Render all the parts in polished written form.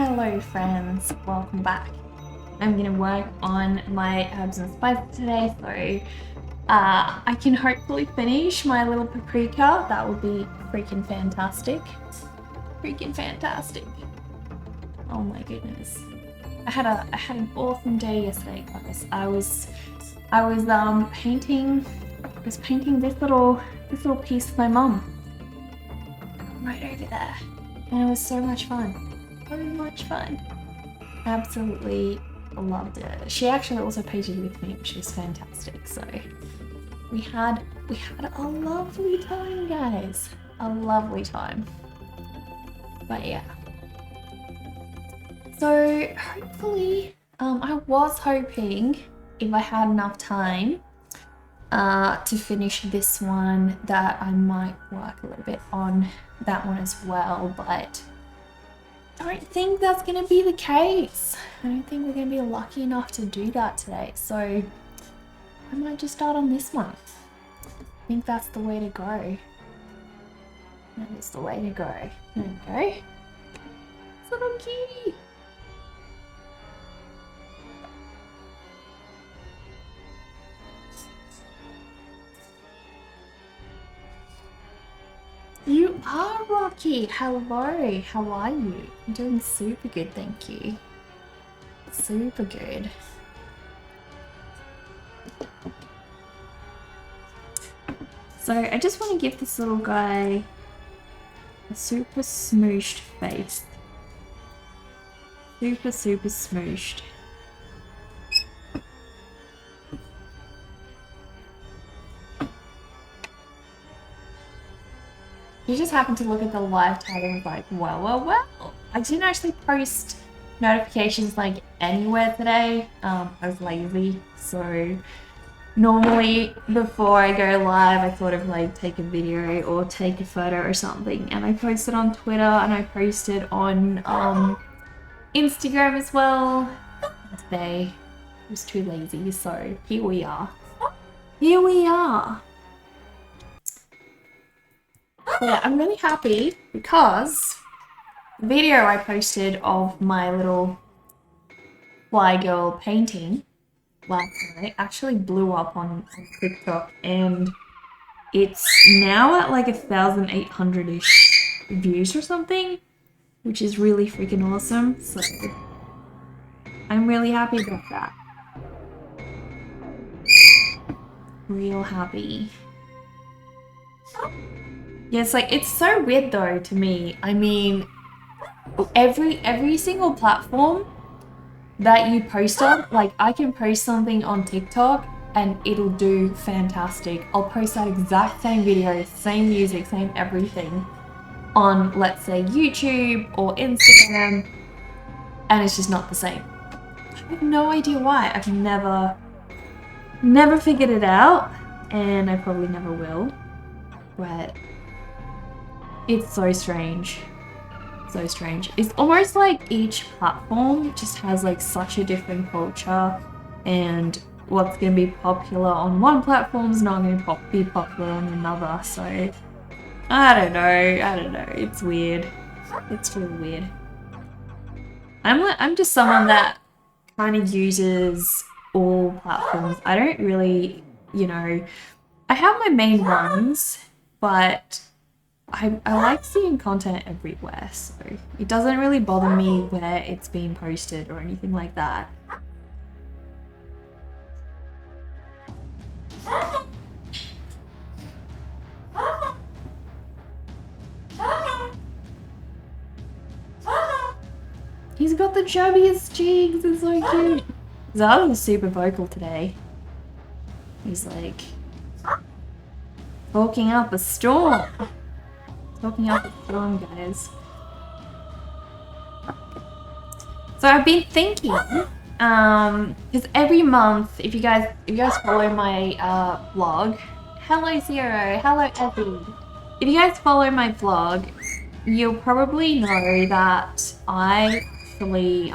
Hello friends, welcome back. I'm gonna work on my herbs and spices today, so I can hopefully finish my little paprika. That would be freaking fantastic. Freaking fantastic. Oh my goodness. I had an awesome day yesterday, guys. I was painting this little piece for my mum. Right over there. And it was so much fun. So much fun. Absolutely loved it. She actually also painted with me, which was fantastic. So we had a lovely time, guys. A lovely time. But yeah. So hopefully, I was hoping if I had enough time to finish this one that I might work a little bit on that one as well, but I don't think that's going to be the case. I don't think we're going to be lucky enough to do that today, so I might just start on this one. I think that's the way to go. That is the way to go. There we go. Little kitty. You are Rocky. Hello. How are you? I'm doing super good, thank you. Super good. So I just want to give this little guy a super smooshed face. Super smooshed. You just happened to look at the live tag and was like, well. I didn't actually post notifications like anywhere today. I was lazy, so normally before I go live, I thought of like take a video or take a photo or something, and I posted on Twitter and I posted on Instagram as well. Today I was too lazy, so here we are. Here we are. But yeah, I'm really happy because the video I posted of my little fly girl painting last night actually blew up on TikTok, and it's now at like 1,800-ish views or something, which is really freaking awesome. So I'm really happy about that. Real happy. Yeah, it's like, it's so weird though to me. I mean, every single platform that you post on, like I can post something on TikTok and it'll do fantastic. I'll post that exact same video, same music, same everything on, let's say, YouTube or Instagram, and it's just not the same. I have no idea why. I've never figured it out, and I probably never will, but it's so strange. So strange. It's almost like each platform just has like such a different culture, and what's going to be popular on one platform is not going to be popular on another. So I don't know. It's weird. It's really weird. I'm just someone that kind of uses all platforms. I don't really, I have my main ones, but I like seeing content everywhere, so it doesn't really bother me where it's being posted or anything like that. He's got the chubbiest cheeks, it's so cute. Zara was super vocal today. He's like talking up a storm. Talking up a storm, guys. So I've been thinking, because every month, if you guys follow my vlog, hello Zero, hello Evie. If you guys follow my vlog, you'll probably know that I actually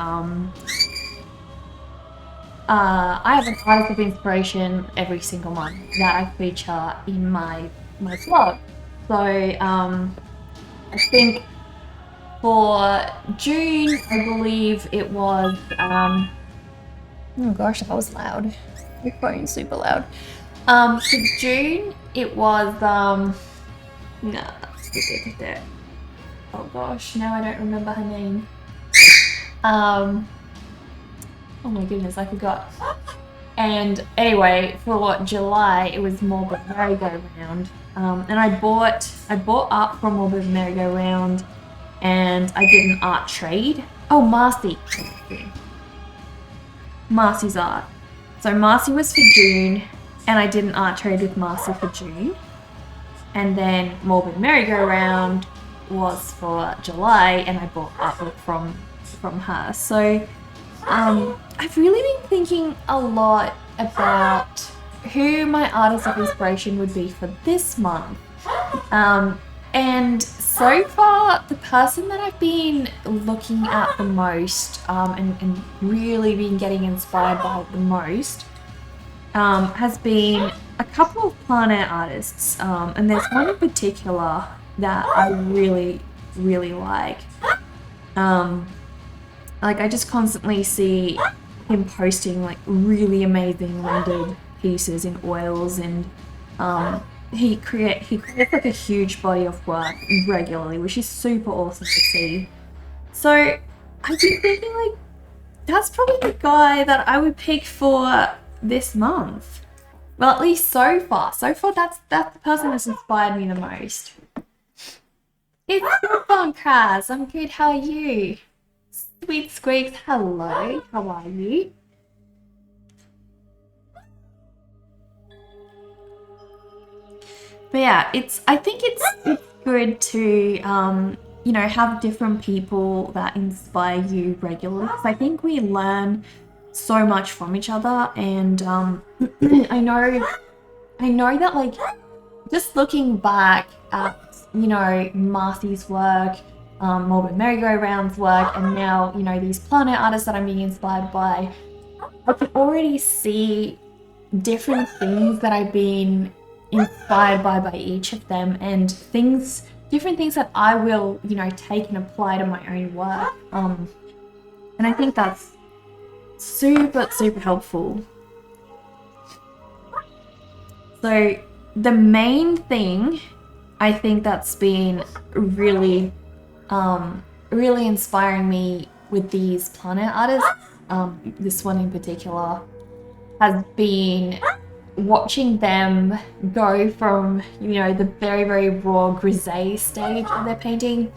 I have an artist of inspiration every single month that I feature in my vlog. So I think For June, I believe it was, oh gosh, that was loud. My phone's super loud. For June, it was, no, oh gosh, now I don't remember her name. Oh my goodness, I forgot. And anyway, for July, it was Marble Merry-Go-Round. And I bought up from Marble Merry-Go-Round, and I did an art trade. Oh, Marcy. Marcy's art. So Marcy was for June, and I did an art trade with Marcy for June. And then Marble Merry-Go-Round was for July, and I bought artwork from her. So I've really been thinking a lot about who my artist of inspiration would be for this month. And so far, the person that I've been looking at the most and really been getting inspired by the most has been a couple of plein air artists. And there's one in particular that I really, really like. Like, I just constantly see him posting like really amazing rendered pieces in oils, and he creates like a huge body of work regularly, which is super awesome to see. So I've been thinking, like, that's probably the guy that I would pick for this month. Well, at least so far. So far, that's the person that's inspired me the most. It's good fun, Kraz. I'm good. How are you? Sweet Squeaks, hello. How are you? But yeah, I think it's good to you know, have different people that inspire you regularly, because I think we learn so much from each other. And I know that, like, just looking back at, you know, Marcy's work, Marble Merry-Go-Round's work, and now, you know, these plein air artists that I'm being inspired by, I can already see different things that I've been inspired by each of them, and different things that I will, you know, take and apply to my own work. And I think that's super, super helpful. So the main thing I think that's been really really inspiring me with these plein air artists, this one in particular, has been watching them go from, you know, the very, very raw grisaille stage of their painting,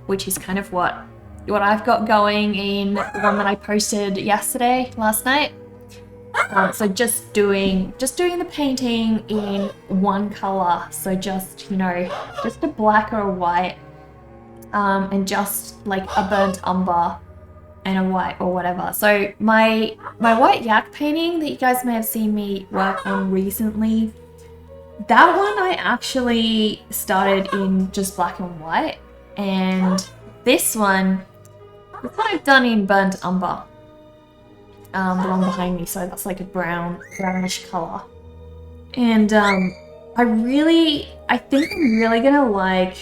which is kind of what I've got going in the one that I posted last night. So just doing the painting in one color, so just, you know, just a black or a white, and just like a burnt umber and a white or whatever. So my white yak painting that you guys may have seen me work on recently, that one I actually started in just black and white, and this one I've done in burnt umber. The one behind me, so that's like a brownish color. And I think I'm really gonna like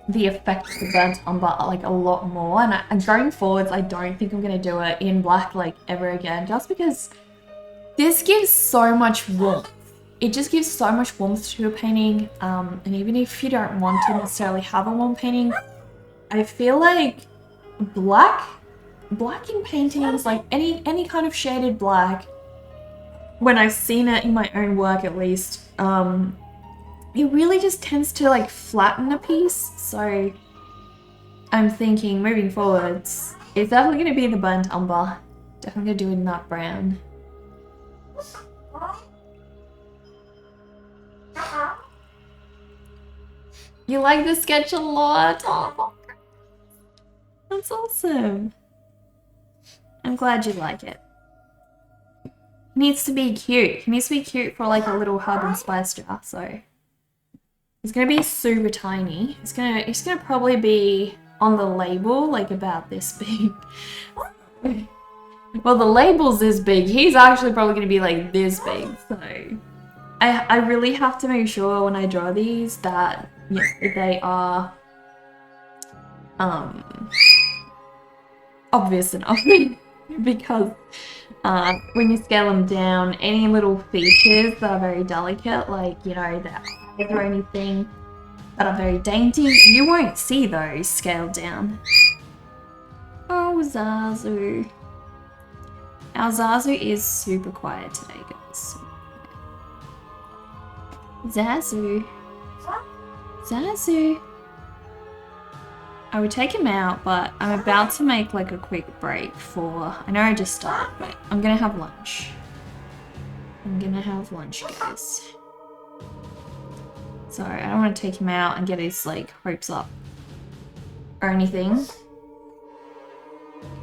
the effect of the burnt umber like a lot more, and going forwards, I don't think I'm gonna do it in black like ever again, just because this gives so much warmth. It just gives so much warmth to a painting, and even if you don't want to necessarily have a warm painting, I feel like black in paintings, like any kind of shaded black, when I've seen it in my own work at least, it really just tends to like flatten a piece. So I'm thinking moving forwards, it's definitely going to be the burnt umber. Definitely going to do a nut brown. You like this sketch a lot? Oh, that's awesome. I'm glad you like it. It needs to be cute. It needs to be cute for like a little herb and spice jar. So it's gonna be super tiny. It's gonna probably be on the label like about this big. Well, the label's this big. He's actually probably gonna be like this big. So I really have to make sure when I draw these that, yeah, they are obvious enough because when you scale them down, any little features that are very delicate, like, you know, the eyes or anything that are very dainty, you won't see those scaled down. Oh, Zazu. Our Zazu is super quiet today, guys. Zazu. Zazu. I would take him out, but I'm about to make like a quick break for... I know I just started, but I'm gonna have lunch. I'm gonna have lunch, guys. So I don't want to take him out and get his like hopes up or anything.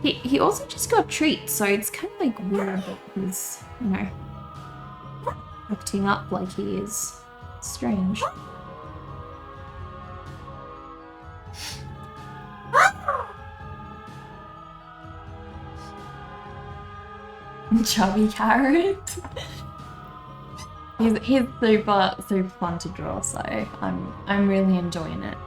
He also just got treats, so it's kind of like weird that he's, you know, acting up like he is. Strange. Chubby carrot. He's super fun to draw, so I'm really enjoying it.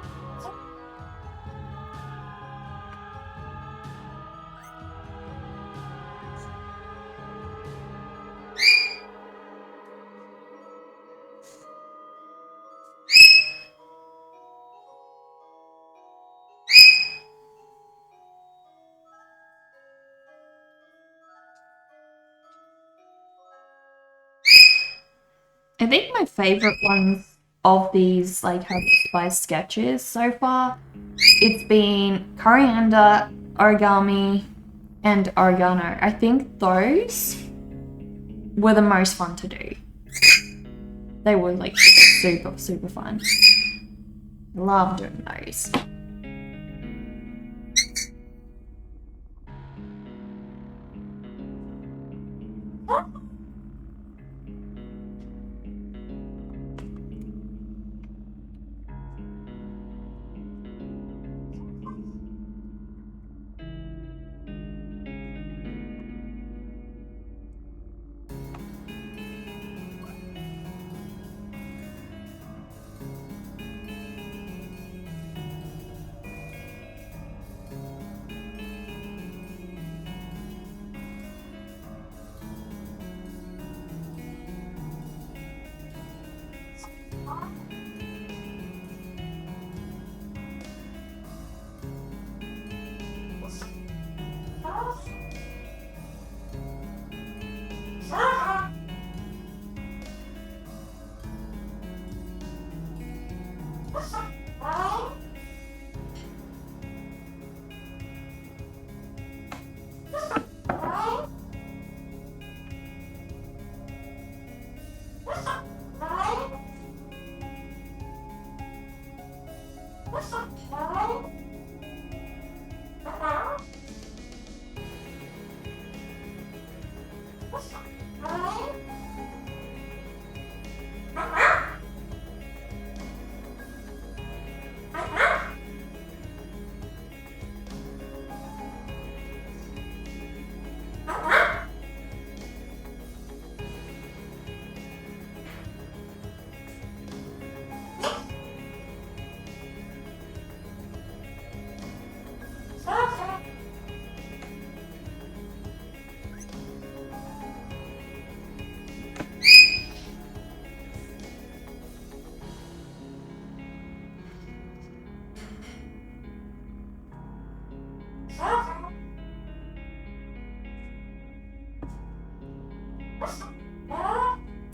I think my favorite ones of these like Herbal Spice sketches so far, it's been coriander, origami, and oregano. I think those were the most fun to do. They were like super fun. Love doing those.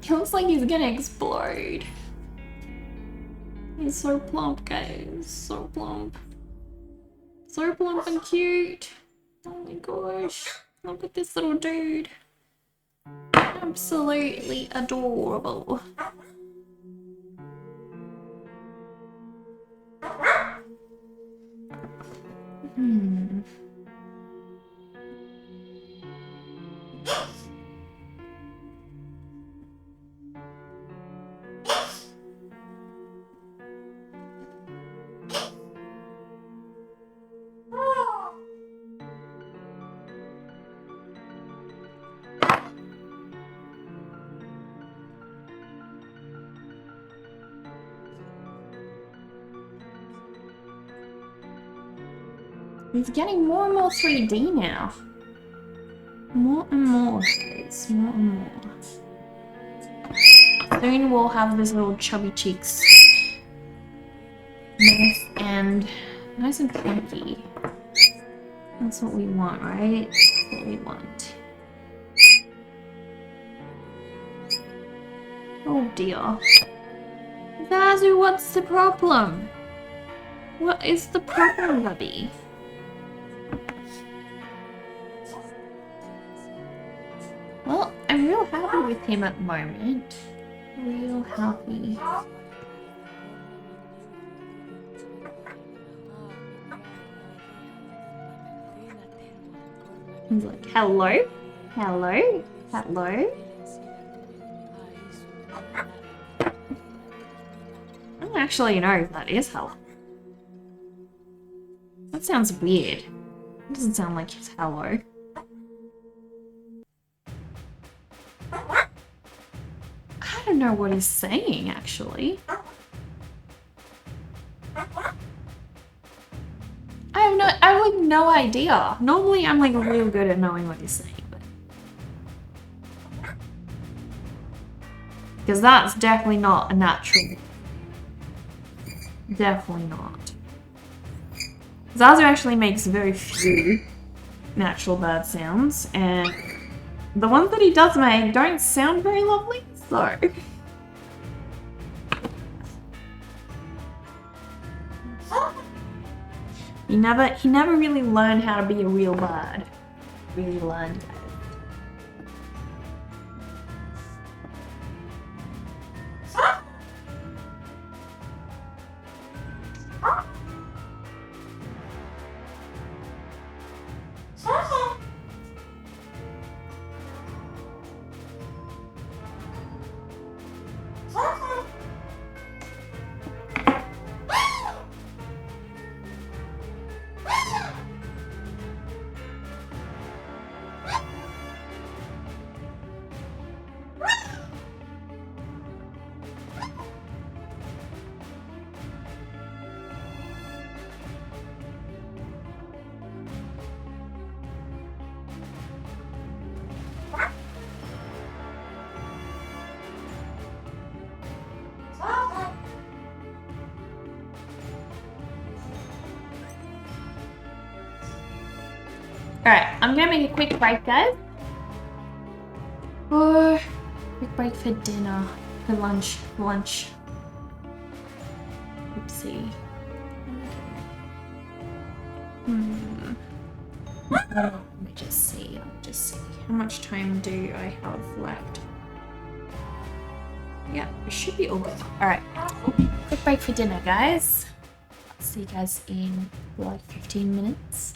He looks like he's gonna explode. He's so plump, guys. So plump. So plump and cute. Oh my gosh. Look at this little dude. Absolutely adorable. It's getting more and more 3D now. More and more, guys. More and more. Soon we'll have this little chubby cheeks. Nice and chunky. That's what we want, right? That's what we want. Oh dear. Zazu, what's the problem? What is the problem, Bubby? Well, I'm real happy with him at the moment. Real happy. He's like, hello? Hello? Hello? I don't actually know if that is hello. That sounds weird. It doesn't sound like it's hello. I don't know what he's saying, actually. I have no idea. Normally I'm like real good at knowing what he's saying, but... Because that's definitely not a natural. Definitely not. Zazu actually makes very few natural bird sounds, and the ones that he does make don't sound very lovely, so... He never really learned how to be a real bird. Really learned that. Alright, I'm gonna make a quick break, guys. Or quick break for dinner. For lunch. Oopsie. Let me just see. How much time do I have left? Yeah, it should be all good. Alright. Quick break for dinner, guys. I'll see you guys in like 15 minutes.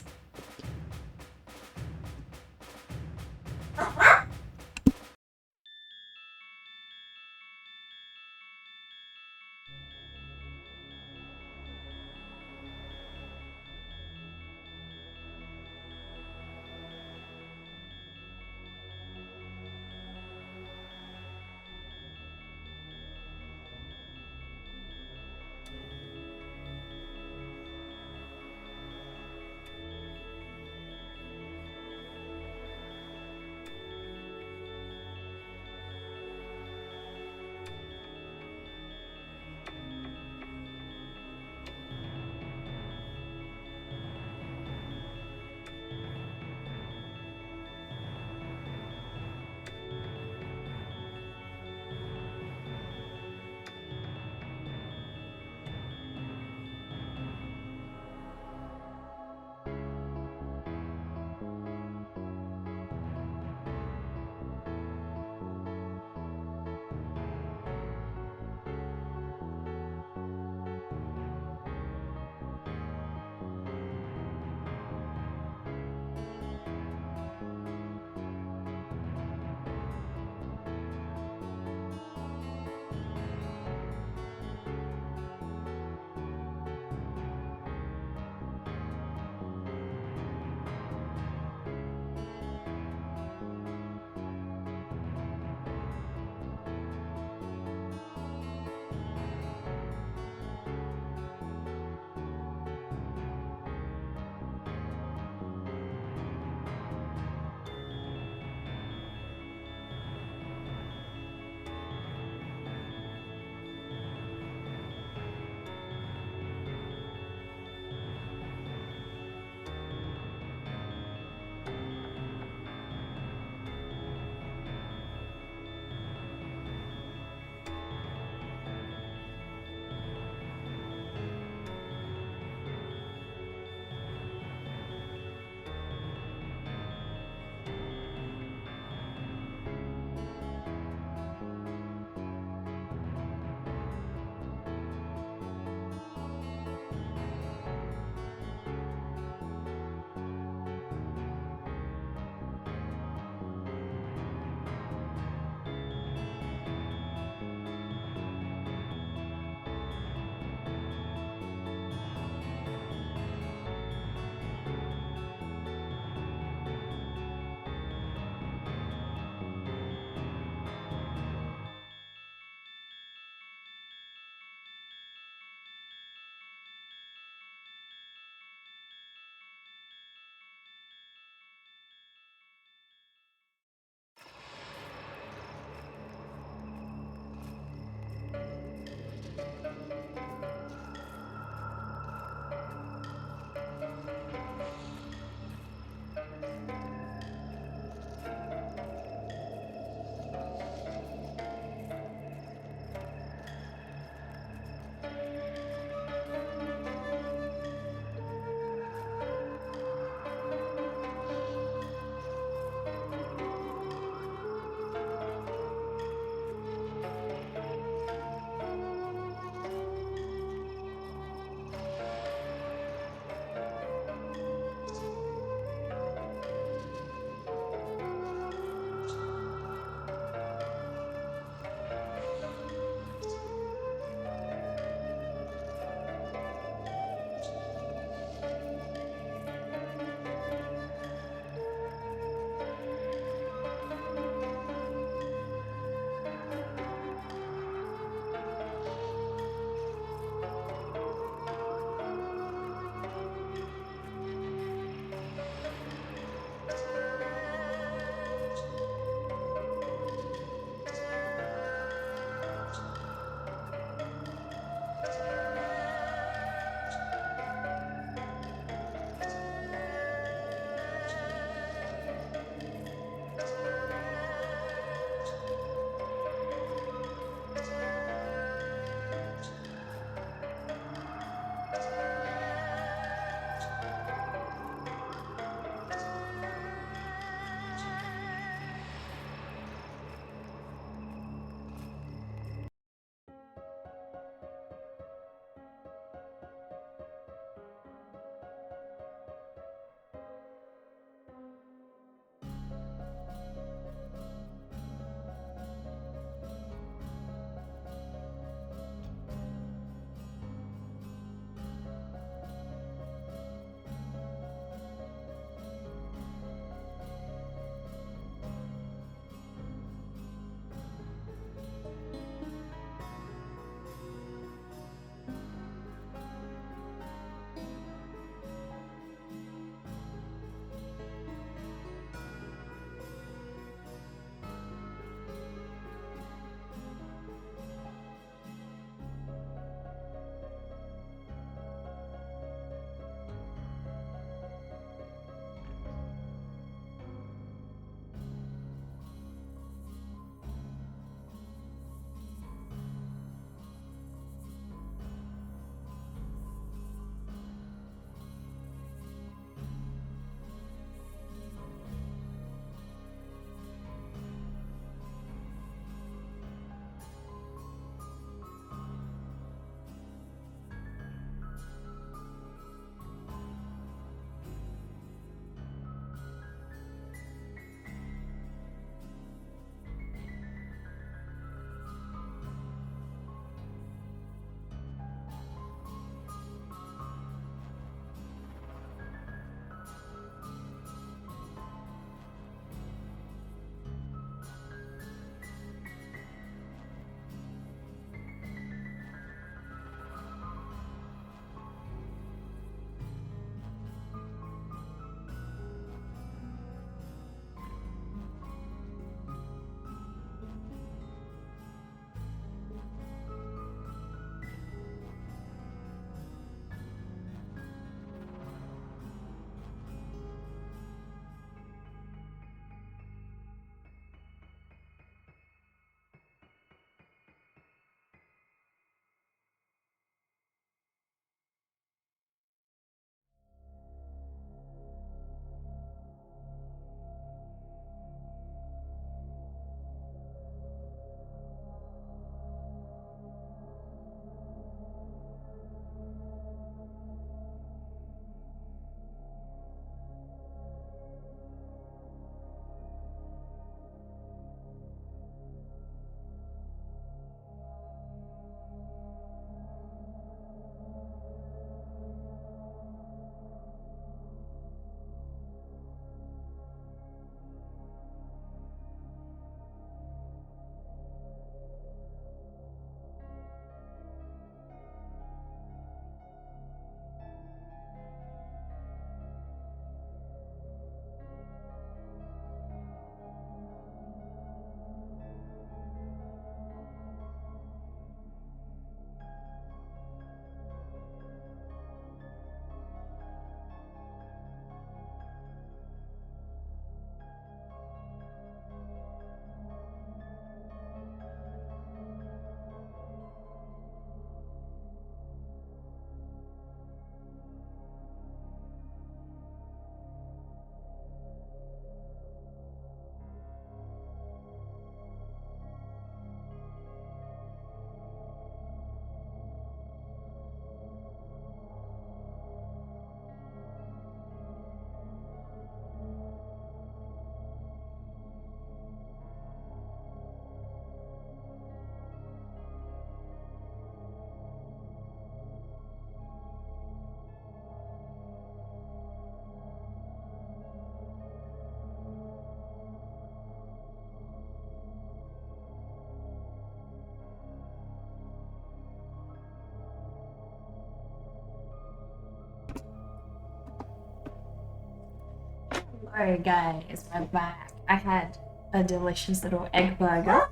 Hello guys, we're back. I had a delicious little egg burger.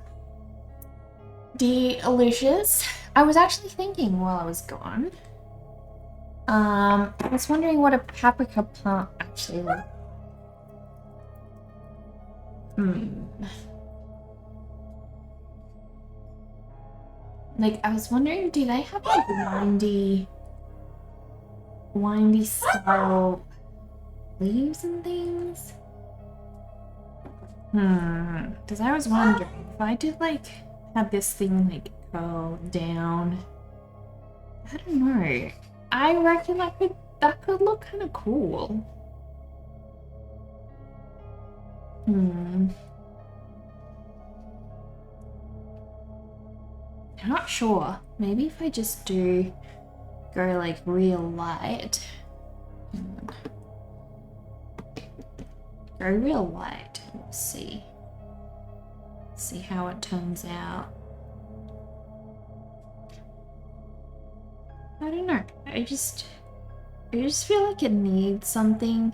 Delicious. I was actually thinking while I was gone. I was wondering what a paprika plant actually looks. Like, I was wondering, do they have like windy style leaves and things? Because I was wondering if I did like have this thing like curl down. I don't know. I reckon that could look kind of cool. I'm not sure. Maybe if I just go like real light. Go real light. We'll see. See how it turns out. I don't know. I just feel like it needs something.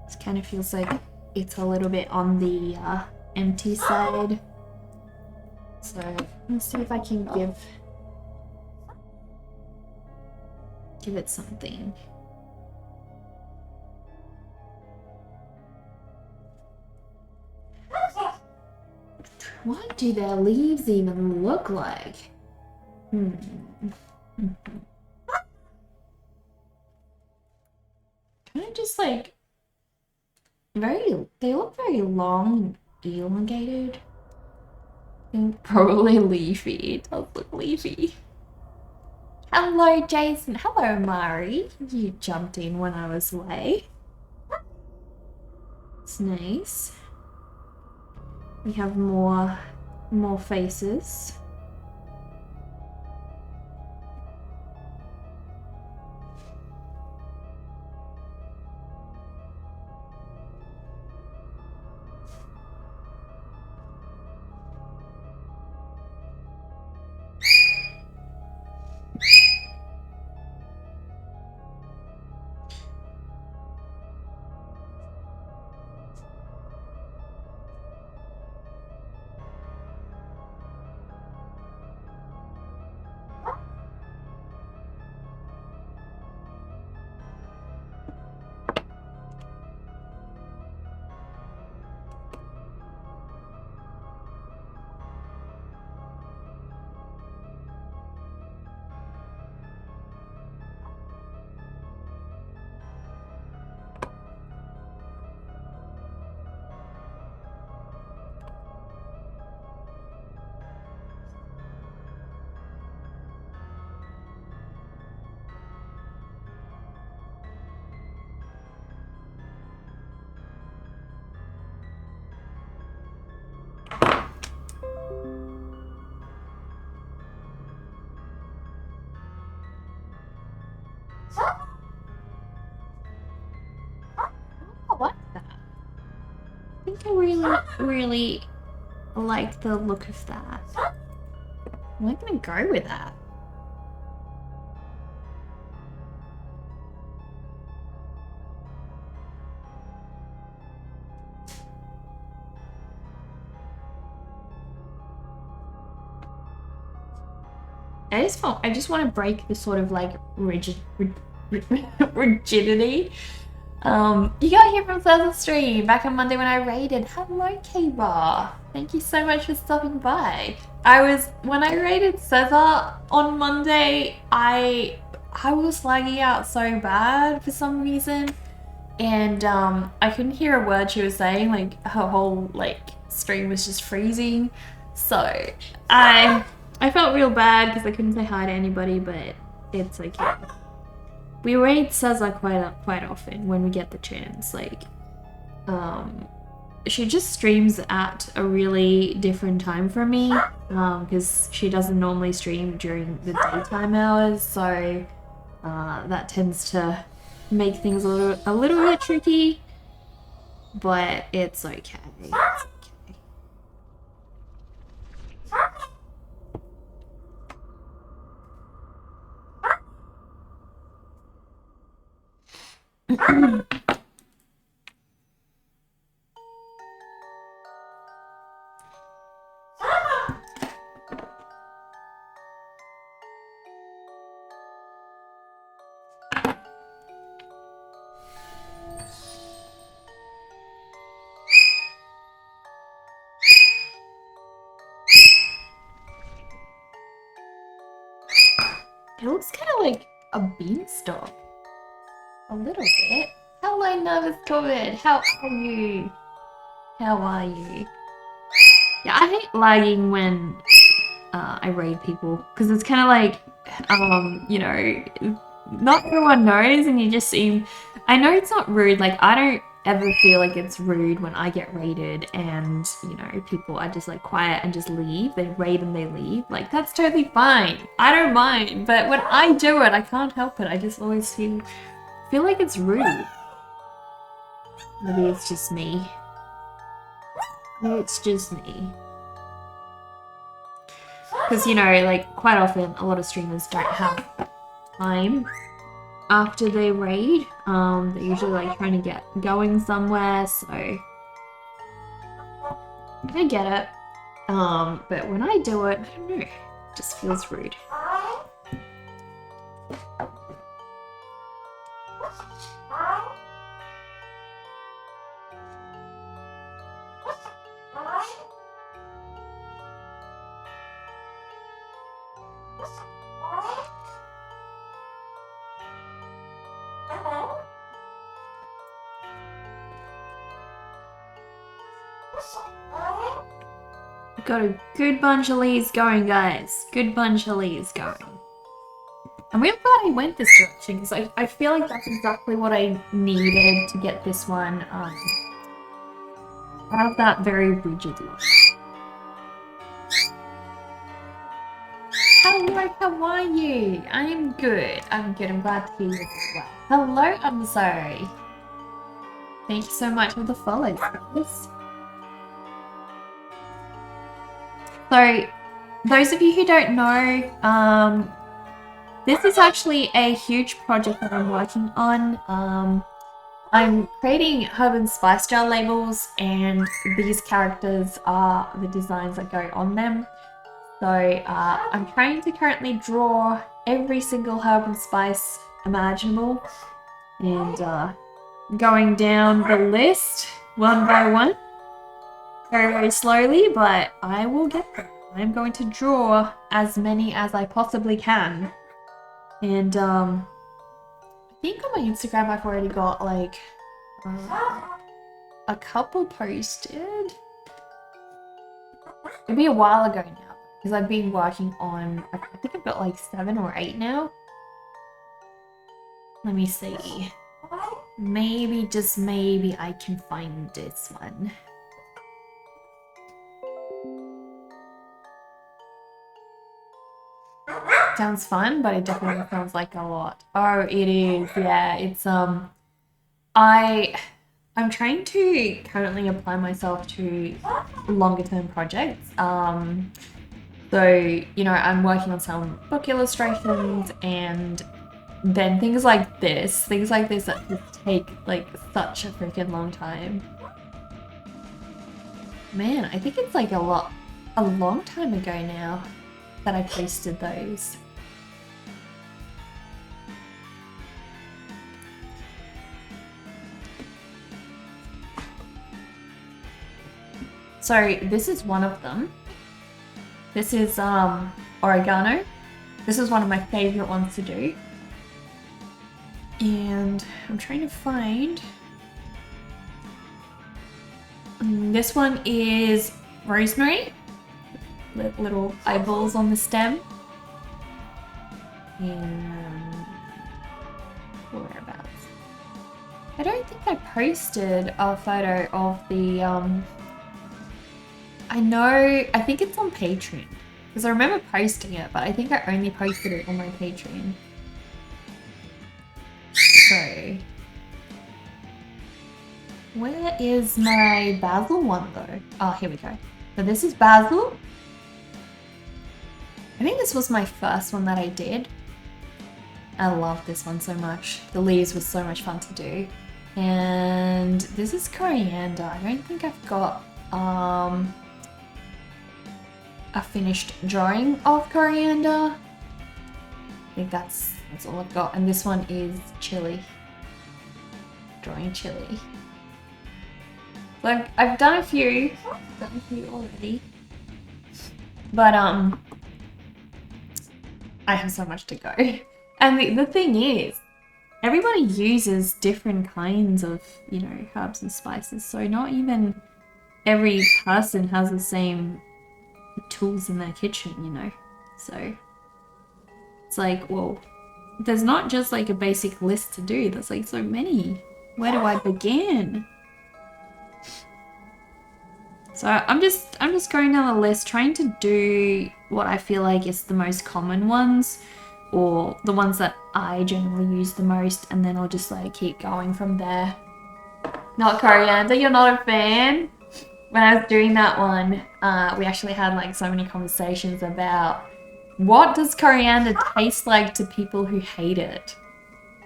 It kind of feels like it's a little bit on the empty side. So let's see if I can give it something. What do their leaves even look like? Kind of just like they look very long and elongated. I think probably leafy. It does look leafy. Hello, Jason. Hello, Mari. You jumped in when I was away. It's nice. We have more faces. I like that. I think I really like the look of that. I'm gonna go with that. I just want to break the sort of like rigidity. You got here from Thursday stream back on Monday when I raided. Hello, K-Bar. Thank you so much for stopping by. When I raided Cesar on Monday, I was lagging out so bad for some reason, and I couldn't hear a word she was saying. Like her whole like stream was just freezing. So I felt real bad because I couldn't say hi to anybody, but it's okay. We raid Cesar quite often when we get the chance. Like, she just streams at a really different time from me, because she doesn't normally stream during the daytime hours, so that tends to make things a little bit tricky, but it's okay. It looks kind of like a beanstalk. A little bit. Hello, nervous COVID. How are you? How are you? Yeah, I hate lagging when I raid people because it's kind of like, you know, not everyone knows and you just seem. I know it's not rude. Like, I don't ever feel like it's rude when I get raided and, you know, people are just like quiet and just leave. They raid and they leave. Like, that's totally fine. I don't mind. But when I do it, I can't help it. I just always feel like it's rude. Maybe it's just me. Maybe it's just me. Because, you know, like, quite often a lot of streamers don't have time after they raid. They're usually, like, trying to get going somewhere, so I get it. But when I do it, I don't know, it just feels rude. Got a good bunch of leads going, guys. Good bunch of leads going. I'm really glad I went this direction because I feel like that's exactly what I needed to get this one out of that very rigid look. Hello, how are you? I'm good. I'm good. I'm glad to hear you as well. Hello, I'm sorry. Thank you so much for the follows, guys. So, those of you who don't know, this is actually a huge project that I'm working on. I'm creating herb and spice jar labels, and these characters are the designs that go on them. So I'm trying to currently draw every single herb and spice imaginable, and going down the list one by one. Very, very slowly, but I will get there. I'm going to draw as many as I possibly can. And I think on my Instagram I've already got like a couple posted. It'll be a while ago now because I've been working on, I think I've got like 7 or 8 now. Let me see. Maybe, just maybe I can find this one. Sounds fun, but it definitely sounds like a lot. Oh, it is. Yeah, it's I'm trying to currently apply myself to longer term projects. So, you know, I'm working on some book illustrations and then things like this that just take like such a freaking long time. Man, I think it's like a long time ago now that I posted those. So this is one of them. This is oregano. This is one of my favorite ones to do. And I'm trying to find. This one is rosemary. Little eyeballs on the stem. And whereabouts? I don't think I posted a photo of the I think it's on Patreon. Because I remember posting it, but I think I only posted it on my Patreon. So, where is my basil one though? Oh, here we go. So this is basil. I think this was my first one that I did. I love this one so much. The leaves were so much fun to do. And this is coriander. I don't think I've got a finished drawing of coriander. I think that's all I've got. And this one is chili. Drawing chili. So I've done a few. Already. But I have so much to go. And the thing is, everybody uses different kinds of, you know, herbs and spices. So not even every person has the same tools in their kitchen, you know. So it's like, well, there's not just like a basic list to do. There's like so many. Where do I begin? So I'm just going down the list, trying to do what I feel like is the most common ones, or the ones that I generally use the most, and then I'll just like keep going from there. Not coriander, you're not a fan? When I was doing that one, we actually had like so many conversations about what does coriander taste like to people who hate it.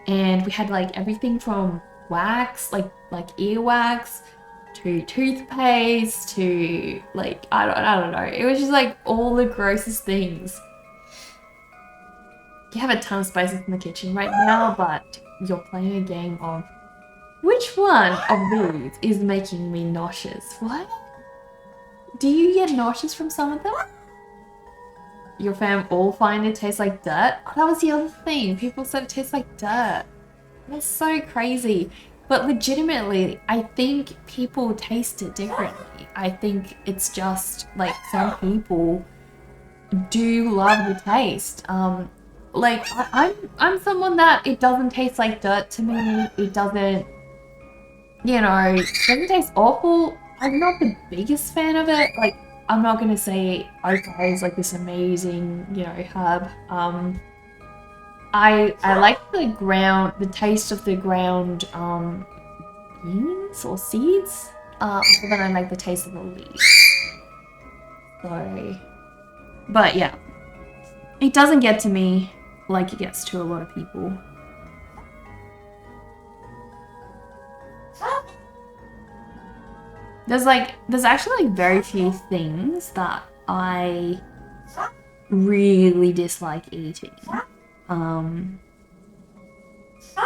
And we had like everything from wax, like earwax, to toothpaste, to like, I don't know. It was just like all the grossest things. You have a ton of spices in the kitchen right now, but you're playing a game of which one of these is making me nauseous? What? Do you get nauseous from some of them? Your fam all find it tastes like dirt? Oh, that was the other thing. People said it tastes like dirt. That's so crazy. But legitimately, I think people taste it differently. I think it's just like some people do love the taste. Like I'm someone that it doesn't taste like dirt to me. It doesn't, you know, it doesn't taste awful. I'm not the biggest fan of it. Like, I'm not gonna say okay is like this amazing, you know, herb. I like the taste of the ground beans or seeds, more than I like the taste of the leaves. So, but yeah, it doesn't get to me like it gets to a lot of people. There's actually like very few things that I really dislike eating. And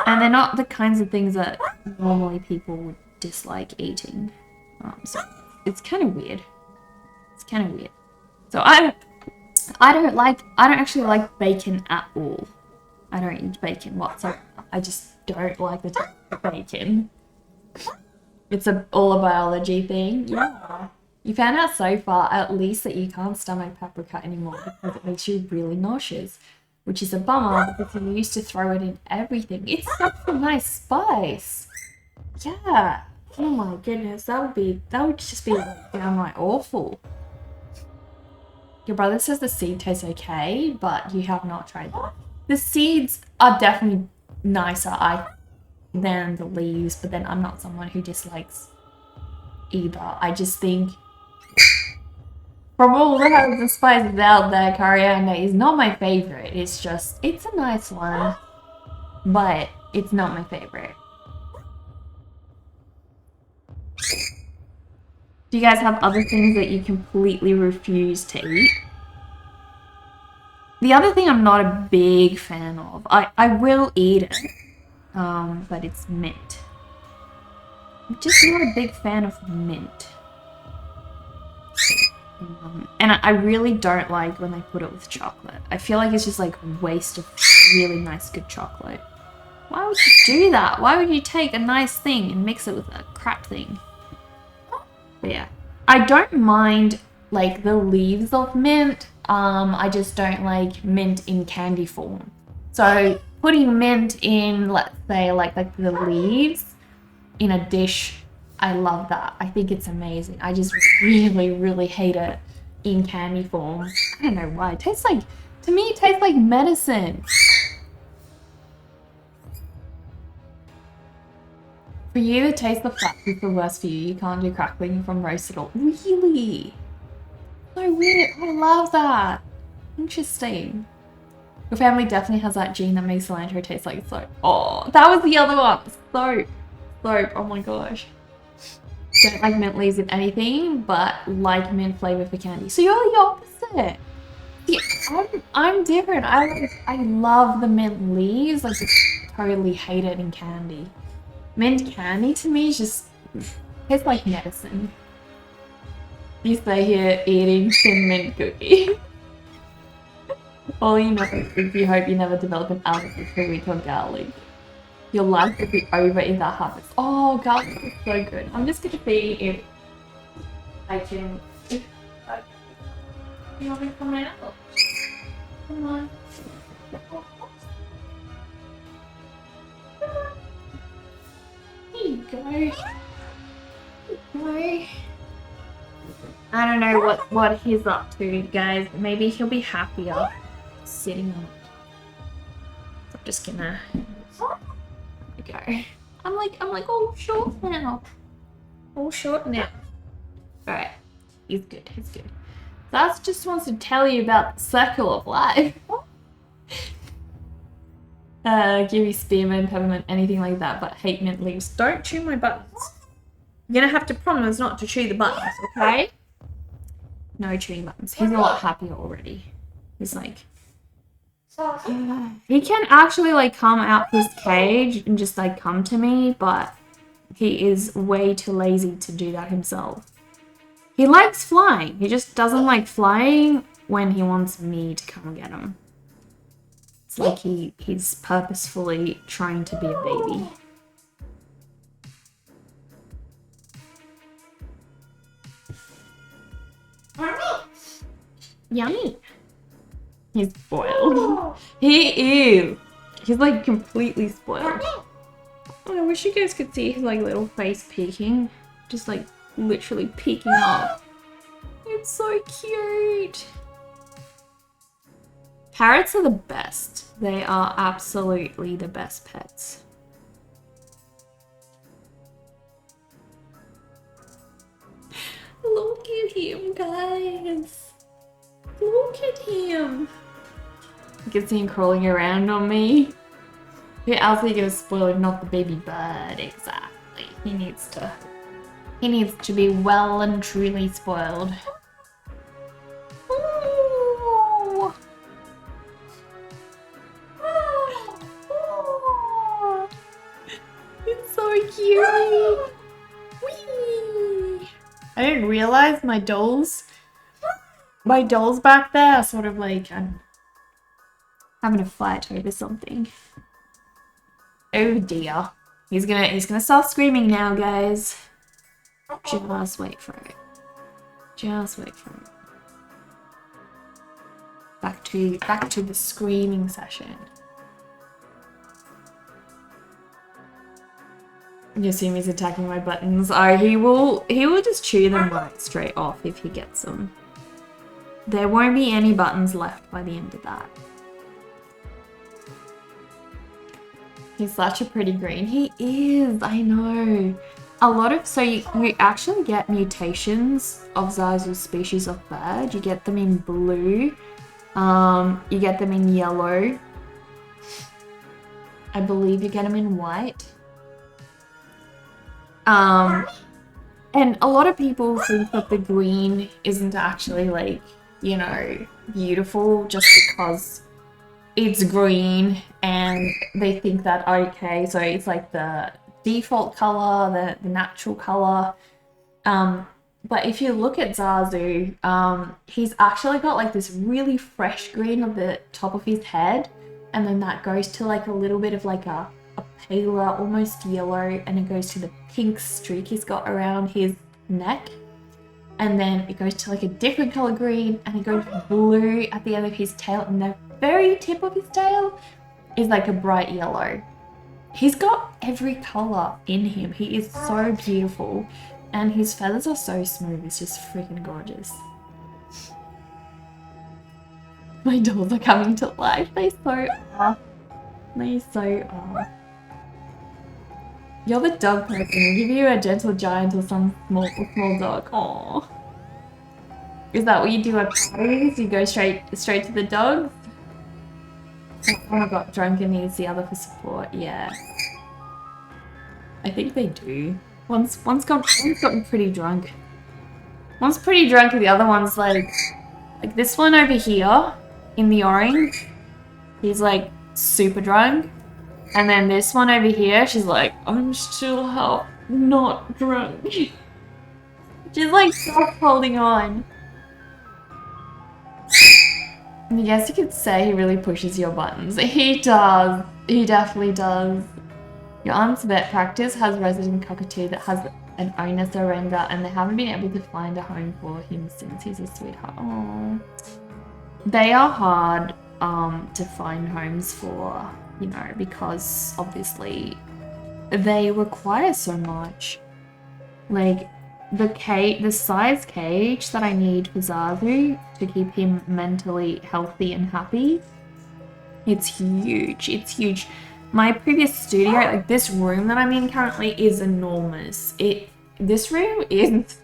they're not the kinds of things that normally people would dislike eating. So it's kind of weird. It's kind of weird. So I don't actually like bacon at all. I don't eat bacon whatsoever. I just don't like the taste of bacon. It's all a biology thing. Yeah. You found out so far, at least, that you can't stomach paprika anymore because it makes you really nauseous. Which is a bummer because you used to throw it in everything. It's such a nice spice. Yeah. Oh my goodness, that would just be like downright awful. Your brother says the seed tastes okay, but you have not tried that. The seeds are definitely nicer, than the leaves, but then I'm not someone who dislikes either. I just think from all the herbs and spices out there, coriander is not my favorite. It's a nice one, but it's not my favorite. Do you guys have other things that you completely refuse to eat? The other thing I'm not a big fan of, I will eat it, but it's mint. I'm just not a big fan of mint. And I really don't like when they put it with chocolate. I feel like it's just like a waste of really nice good chocolate. Why would you do that? Why would you take a nice thing and mix it with a crap thing? But yeah, I don't mind like the leaves of mint. I just don't like mint in candy form. So putting mint in, let's say, like the leaves in a dish, I love that. I think it's amazing. I just really, really hate it in candy form. I don't know why. It tastes like, to me, it tastes like medicine. For you, the taste of fat is the worst for you. You can't do crackling from roast at all. Really? So weird. I love that. Interesting. Your family definitely has that gene that makes cilantro taste like soap. Oh, that was the other one. Soap. Soap. Oh my gosh. Don't like mint leaves in anything, but like mint flavor for candy. So you're the opposite. See, I'm different. I love the mint leaves. I just totally hate it in candy. Mint candy to me is just tastes like medicine. You stay here eating thin mint cookie. All you know is you hope you never develop an allergy to wheat or garlic. Your life would be over if that happens. Oh, garlic is so good. I'm just gonna see if I can. You want me to come out? Come on. Here you go. Here you go. I don't know what he's up to, guys. Maybe he'll be happier sitting on it. So I'm just gonna go. I'm like all short now. All short now. Alright. He's good, he's good. That just wants to tell you about the circle of life. Give you spearmint, peppermint, anything like that, but hate mint leaves. Don't chew my buttons. You're gonna have to promise not to chew the buttons, okay? No chewing buttons. He's a lot happier already. He's like... he can actually like come out his cage and just like come to me, but he is way too lazy to do that himself. He likes flying. He just doesn't like flying when he wants me to come get him. It's like he's purposefully trying to be a baby. Yummy. He's spoiled. He is. He's like completely spoiled. Oh, I wish you guys could see his like little face peeking. Just like literally peeking up. It's so cute. Parrots are the best. They are absolutely the best pets. Look at him, guys. Look at him. You can see him crawling around on me. Who else are you gonna spoil if not the baby bird? Exactly. He needs to be well and truly spoiled. Ooh. Oh. It's so cute. Whee. I didn't realize my dolls back there are sort of like having a fight over something. Oh dear. He's gonna start screaming now, guys. Just wait for it. Just wait for it. Back to the screaming session. You assume he's attacking my buttons. Oh, he will just chew them right straight off if he gets them. There won't be any buttons left by the end of that. He's such a pretty green. He is, I know. A lot of, so you actually get mutations of Zazu's species of bird. You get them in blue. You get them in yellow. I believe you get them in white. And a lot of people think that the green isn't actually like, you know, beautiful just because it's green and they think that, okay, so it's like the default color, the natural color. But if you look at Zazu, he's actually got like this really fresh green on the top of his head, and then that goes to like a little bit of like a paler, almost yellow, and it goes to the pink streak he's got around his neck, and then it goes to like a different color green, and it goes blue at the end of his tail, and the very tip of his tail is like a bright yellow. He's got every color in him. He is so beautiful, and his feathers are so smooth. It's just freaking gorgeous. My dolls are coming to life. They so are. They so are. You're the dog person. I'll give you a gentle giant or some small dog. Aww. Is that what you do at parties? You go straight to the dogs? Oh, I got drunk and needs the other for support. Yeah. I think they do. One's gotten pretty drunk. One's pretty drunk and the other one's like this one over here in the orange. He's like super drunk. And then this one over here, she's like, I'm still not drunk. She's like soft holding on. I guess you could say he really pushes your buttons. He does. He definitely does. Your aunt's vet practice has a resident cockatoo that has an owner surrender, and they haven't been able to find a home for him since he's a sweetheart. Oh, they are hard to find homes for, you know, because obviously they require so much. Like the size cage that I need for Zazu to keep him mentally healthy and happy, it's huge. It's huge. My previous studio, like this room that I'm in currently, is enormous. This room is...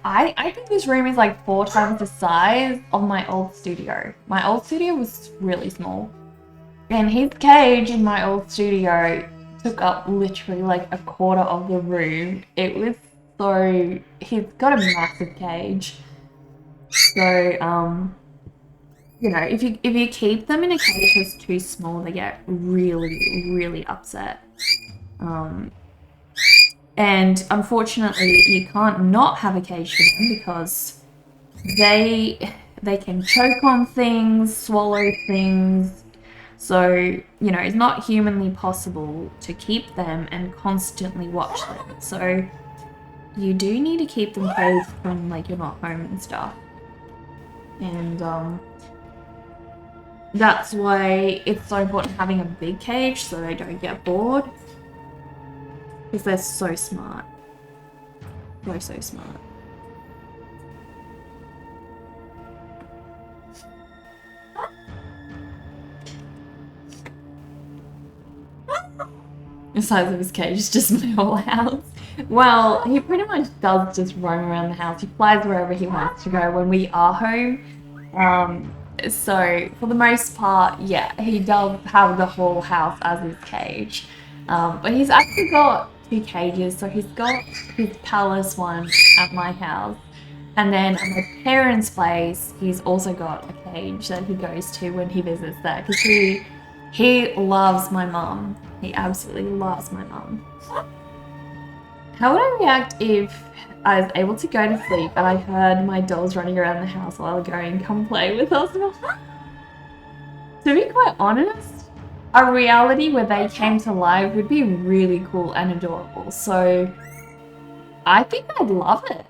I think this room is like 4 times the size of my old studio. My old studio was really small. And his cage in my old studio took up literally like a quarter of the room. It was so... He's got a massive cage. So, you know, if you keep them in a cage that's too small, they get really, really upset. And unfortunately, you can't not have a cage for them because they can choke on things, swallow things. So, you know, it's not humanly possible to keep them and constantly watch them. So you do need to keep them caged when, like, you're not home and stuff. And that's why it's so important having a big cage so they don't get bored. Because they're so smart. So smart. The size of his cage is just my whole house. Well, he pretty much does just roam around the house. He flies wherever he wants to go when we are home. So for the most part, yeah, he does have the whole house as his cage. But he's actually got 2 cages. So he's got his palace one at my house. And then at my parents' place, he's also got a cage that he goes to when he visits there. Because he loves my mum. He absolutely loves my mum. How would I react if I was able to go to sleep and I heard my dolls running around the house while going, come play with us? To be quite honest, a reality where they came to life would be really cool and adorable. So I think I'd love it.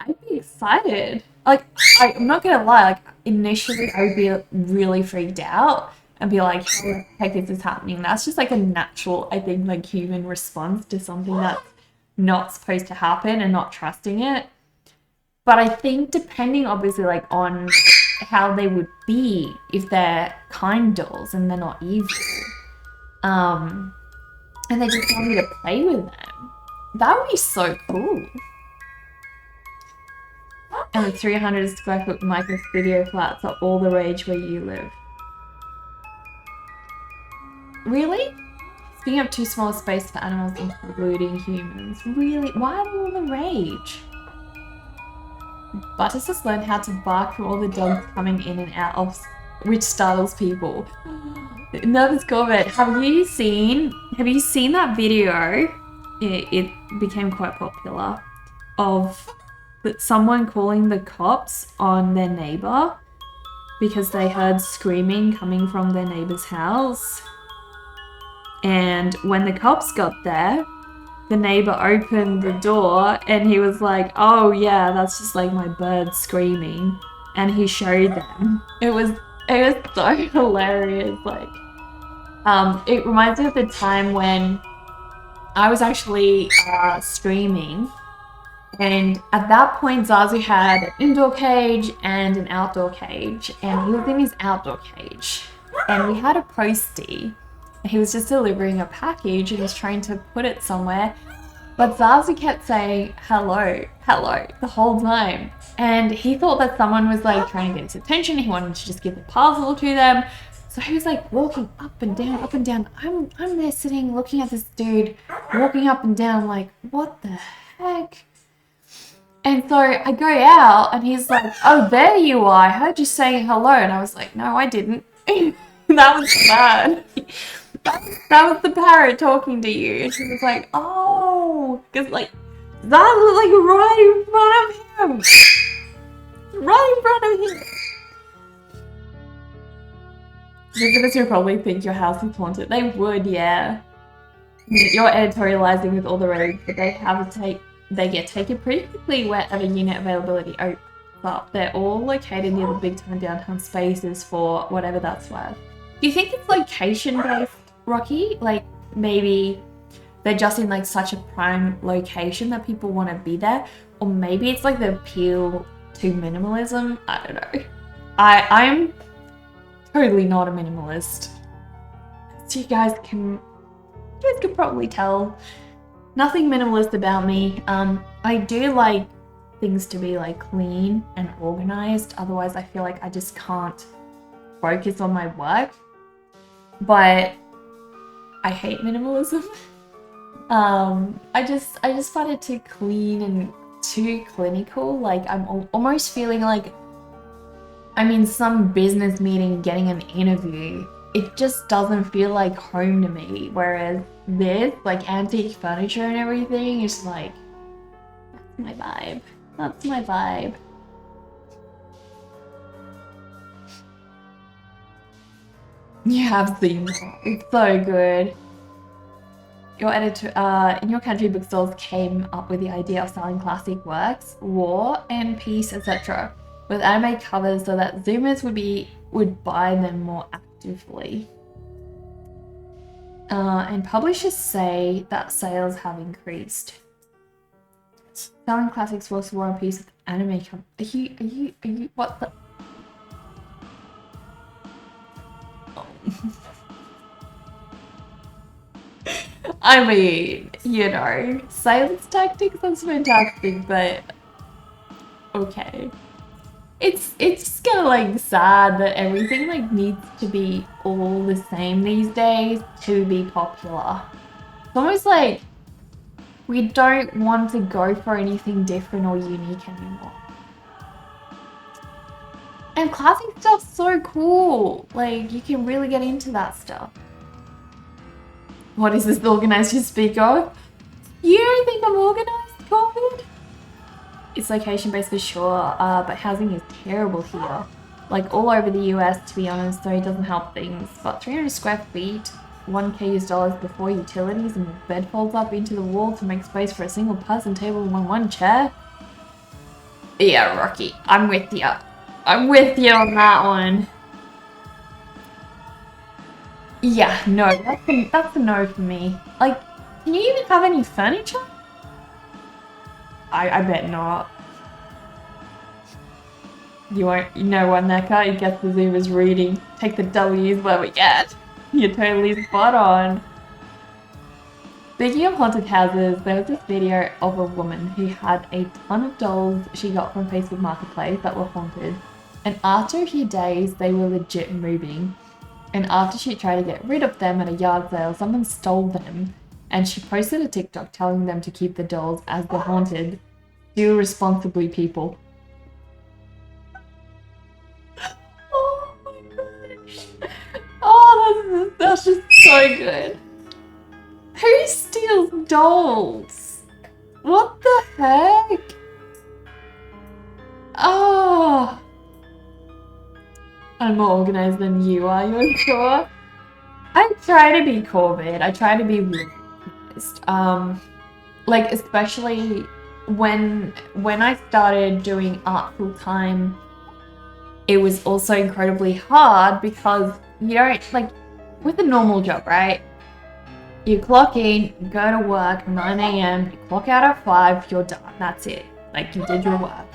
I'd be excited. Like, I'm not gonna lie, like initially I would be really freaked out and be like, how the heck is this happening? That's just like a natural, I think, like human response to something that's not supposed to happen and not trusting it. But I think depending obviously like on how they would be if they're kind dolls and they're not evil, and they just want me to play with them, that would be so cool. And the 300 square foot micro studio flats are all the rage where you live. Really? Speaking of too small space for animals, including humans. Really? Why are they all the rage? Butters has learned how to bark from all the dogs coming in and out of, which startles people. Nervous Corvette, have you seen that video? It became quite popular of someone calling the cops on their neighbor because they heard screaming coming from their neighbor's house. And when the cops got there, the neighbor opened the door and he was like, oh yeah, that's just like my bird screaming. And he showed them. It was so hilarious. Like, it reminds me of the time when I was actually streaming. And at that point, Zazu had an indoor cage and an outdoor cage. And he was in his outdoor cage. And we had a postie. He was just delivering a package and he was trying to put it somewhere. But Zazu kept saying, hello, hello, the whole time. And he thought that someone was like trying to get his attention. He wanted to just give the parcel to them. So he was like walking up and down, up and down. I'm there sitting looking at this dude walking up and down like, what the heck? And so I go out and he's like, oh, there you are. I heard you saying hello. And I was like, no, I didn't. That was bad. That was the parrot talking to you. And she was like, oh, because like, that was like right in front of him. Right in front of him. Visitors would probably think your house is haunted. They would, yeah. You're editorializing with all the roads, but they get taken pretty quickly wherever unit availability opens up. They're all located near the big time downtown spaces for whatever that's worth. Do you think it's location based, Rocky? Like maybe they're just in like such a prime location that people want to be there, or maybe it's like the appeal to minimalism. I don't know. I'm totally not a minimalist, so you guys can probably tell. Nothing minimalist about me. I do like things to be like clean and organized. Otherwise, I feel like I just can't focus on my work. But I hate minimalism. I just find it too clean and too clinical. Like I'm almost feeling like I'm in some business meeting getting an interview. It just doesn't feel like home to me. Whereas this, like antique furniture and everything, is like, that's my vibe. That's my vibe. You have seen that. It's so good. Your editor, in your country, bookstores came up with the idea of selling classic works, war and peace, etc., with anime covers so that Zoomers would buy them more actively. And publishers say that sales have increased. Selling classics, works, war and peace with anime covers. Are you? What the? Oh. I mean, you know, sales tactics, that's fantastic, but okay. It's just kind of like sad that everything like needs to be all the same these days to be popular. It's almost like we don't want to go for anything different or unique anymore. And classic stuff's so cool. Like you can really get into that stuff. What is this organized you speak of? You don't think I'm organized, COVID? It's location based for sure, but housing is terrible here. Like all over the US, to be honest, so it doesn't help things. But 300 square feet, 1K US dollars before utilities, and the bed folds up into the wall to make space for a single person table and one chair. Yeah, Rocky, I'm with you. I'm with you on that one. Yeah, no, that's a no for me. Like, can you even have any furniture? I bet not. You won't, no one, Neka. You get the Zoomers reading. Take the W's where we get. You're totally spot on. Speaking of haunted houses, there was this video of a woman who had a ton of dolls she got from Facebook Marketplace that were haunted. And after a few days, they were legit moving. And after she tried to get rid of them at a yard sale, someone stole them. And she posted a TikTok telling them to keep the dolls as they're haunted. Do responsibly, people. Oh my gosh. Oh, that's just so good. Who steals dolls? What the heck? Oh. I'm more organized than you are, you're sure? I try to be COVID. I try to be really organized. Like especially when I started doing art full time, it was also incredibly hard because you don't, like, with a normal job, right? You clock in, you go to work 9 a.m, you clock out at 5, you're done. That's it. Like, you did your work.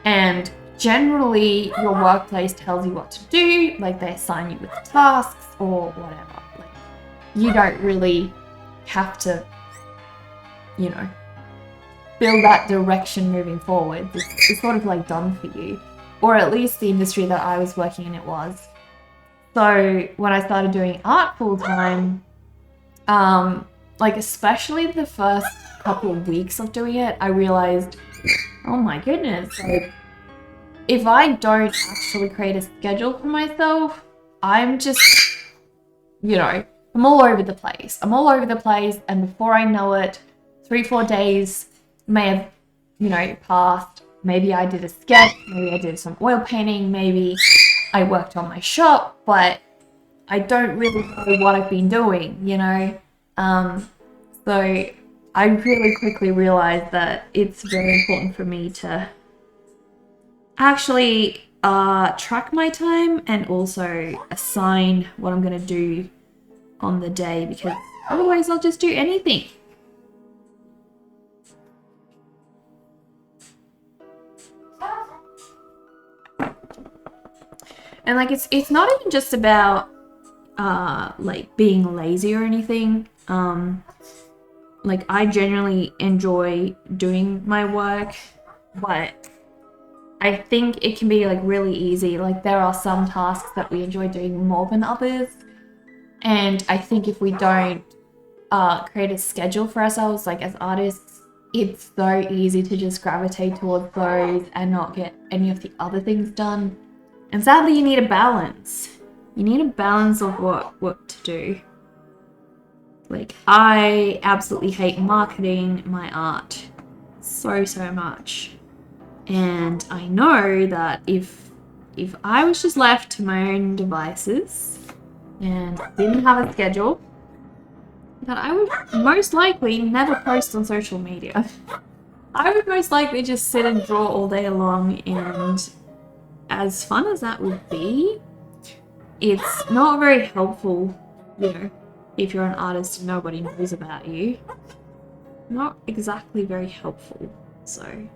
And generally, your workplace tells you what to do, like they assign you with tasks or whatever. Like, you don't really have to, you know, build that direction moving forward. It's sort of like done for you. Or at least the industry that I was working in, it was. So when I started doing art full time, like especially the first couple of weeks of doing it, I realized, oh my goodness, like if I don't actually create a schedule for myself, I'm just, you know, I'm all over the place. I'm all over the place, and before I know it, 3-4 days may have, you know, passed. Maybe I did a sketch, maybe I did some oil painting, maybe I worked on my shop, but I don't really know what I've been doing, you know? So I really quickly realized that it's very important for me to actually track my time and also assign what I'm going to do on the day, because otherwise I'll just do anything. And like it's not even just about like being lazy or anything. Like I genuinely enjoy doing my work, but I think it can be like really easy. Like there are some tasks that we enjoy doing more than others. And I think if we don't create a schedule for ourselves, like as artists, it's so easy to just gravitate towards those and not get any of the other things done. And sadly, you need a balance. You need a balance of what to do. Like, I absolutely hate marketing my art so much. And I know that if I was just left to my own devices and didn't have a schedule, that I would most likely never post on social media. I would most likely just sit and draw all day long, and as fun as that would be, it's not very helpful, you know, if you're an artist and nobody knows about you. Not exactly very helpful, so.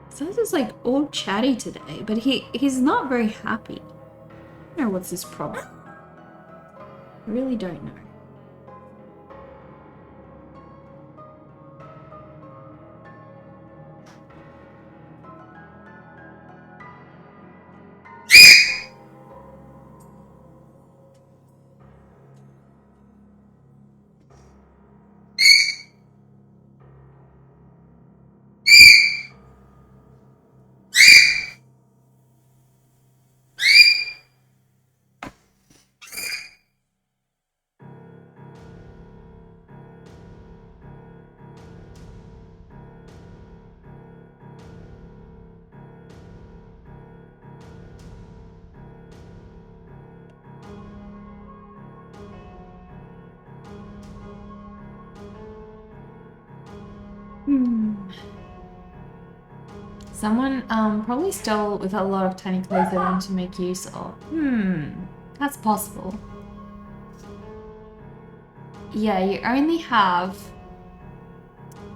So this is like all chatty today, but he's not very happy. I don't know what's his problem. I really don't know. Someone probably still with a lot of tiny clothes they want to make use of. That's possible. Yeah, you only have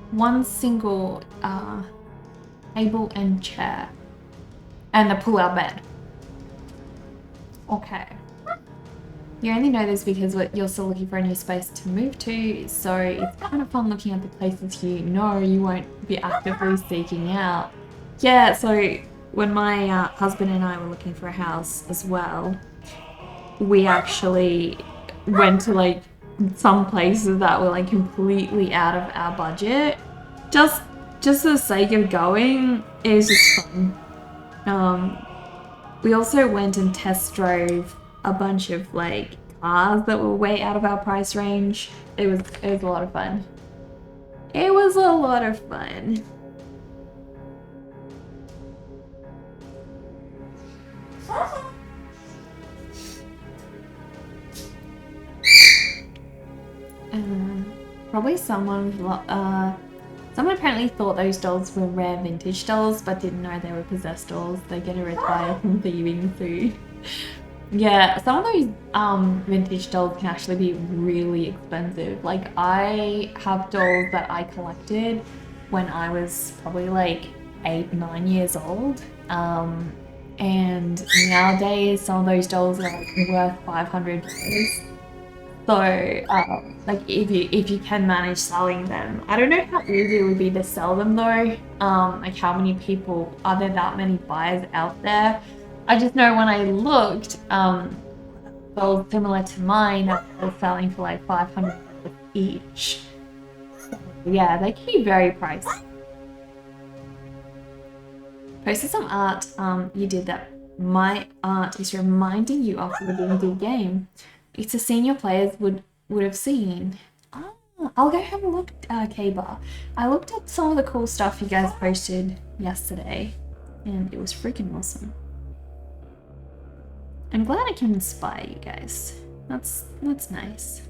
one single table and chair and the pull-out bed. Okay. You only know this because you're still looking for a new space to move to, so it's kind of fun looking at the places you know you won't be actively seeking out. Yeah, so when my husband and I were looking for a house as well, we actually went to like some places that were like completely out of our budget. Just for the sake of going, it was just fun. We also went and test drove a bunch of like cars that were way out of our price range. It was a lot of fun. It was a lot of fun. Probably someone apparently thought those dolls were rare vintage dolls, but didn't know they were possessed dolls. They get a retire from thieving food. Yeah, some of those vintage dolls can actually be really expensive. Like, I have dolls that I collected when I was probably like 8-9 years old. And nowadays some of those dolls are like worth $500. So, like if you can manage selling them, I don't know how easy it would be to sell them though. Like how many people, are there that many buyers out there? I just know when I looked, dolls similar to mine that were selling for like $500 each. So, yeah, they can be very pricey. Posted some art you did that my art is reminding you of the D&D game. It's a scene your players would have seen. Oh, I'll go have a look, K-Bar. I looked at some of the cool stuff you guys posted yesterday. and it was freaking awesome. I'm glad I can inspire you guys. That's nice.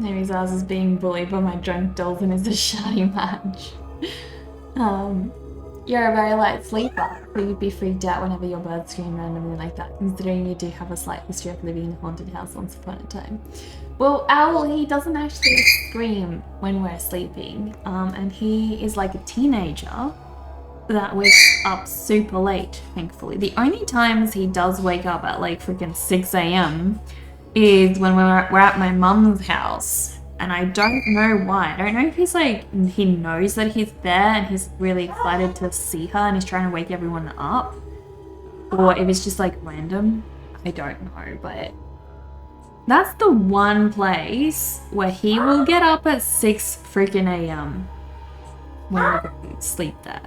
Maybe Zaz is being bullied by my drunk dolls and it's a shouting match. You're a very light sleeper, so you'd be freaked out whenever your birds scream randomly like that, considering you do have a slight history of living in a haunted house once upon a time. Well, Owl, he doesn't actually scream when we're sleeping, and he is like a teenager that wakes up super late, thankfully. The only times he does wake up at like freaking 6 a.m. is when we're at my mum's house, and I don't know why. I don't know if he's like, he knows that he's there and he's really excited to see her and he's trying to wake everyone up, or if it's just like random. I don't know, but that's the one place where he will get up at 6 freaking a.m. when we go to sleep there.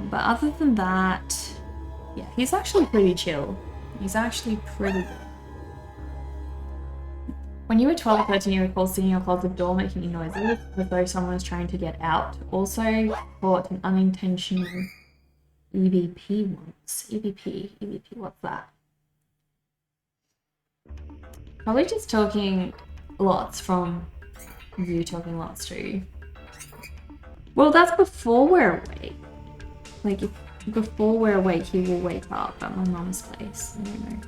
But other than that, yeah, he's actually pretty chill. He's actually pretty good. When you were 12 or 13, you recall seeing your closet door making noises as though someone was trying to get out. Also caught an unintentional EVP once. EVP, what's that? Probably just talking lots from you talking lots too. Well, that's before we're awake. Like, if before we're awake, he will wake up at my mum's place. I don't know.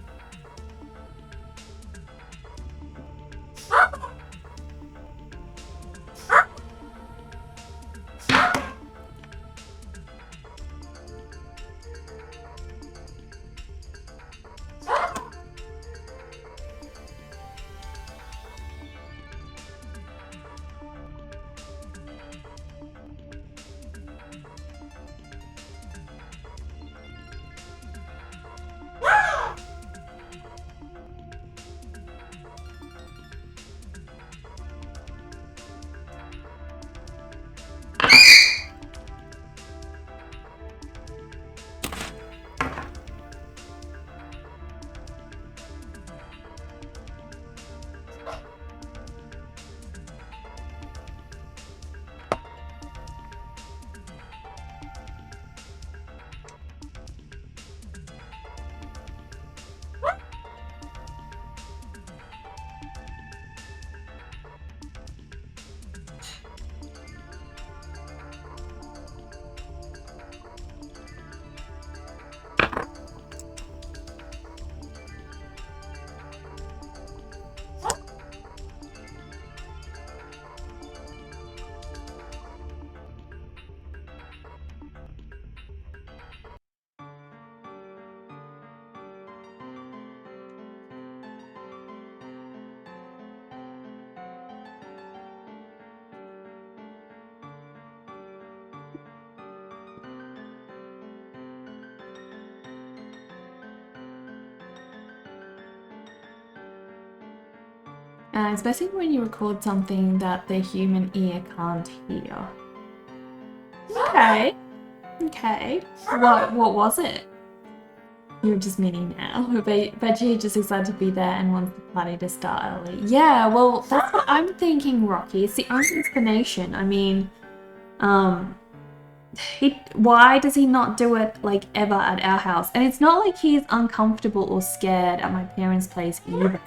Especially when you record something that the human ear can't hear. Okay. Okay. What was it? You're just meaning now. Bet you're just excited to be there and wants the party to start early. Yeah, well, that's what I'm thinking, Rocky. It's the only explanation. I mean, why does he not do it like ever at our house? And it's not like he's uncomfortable or scared at my parents' place either.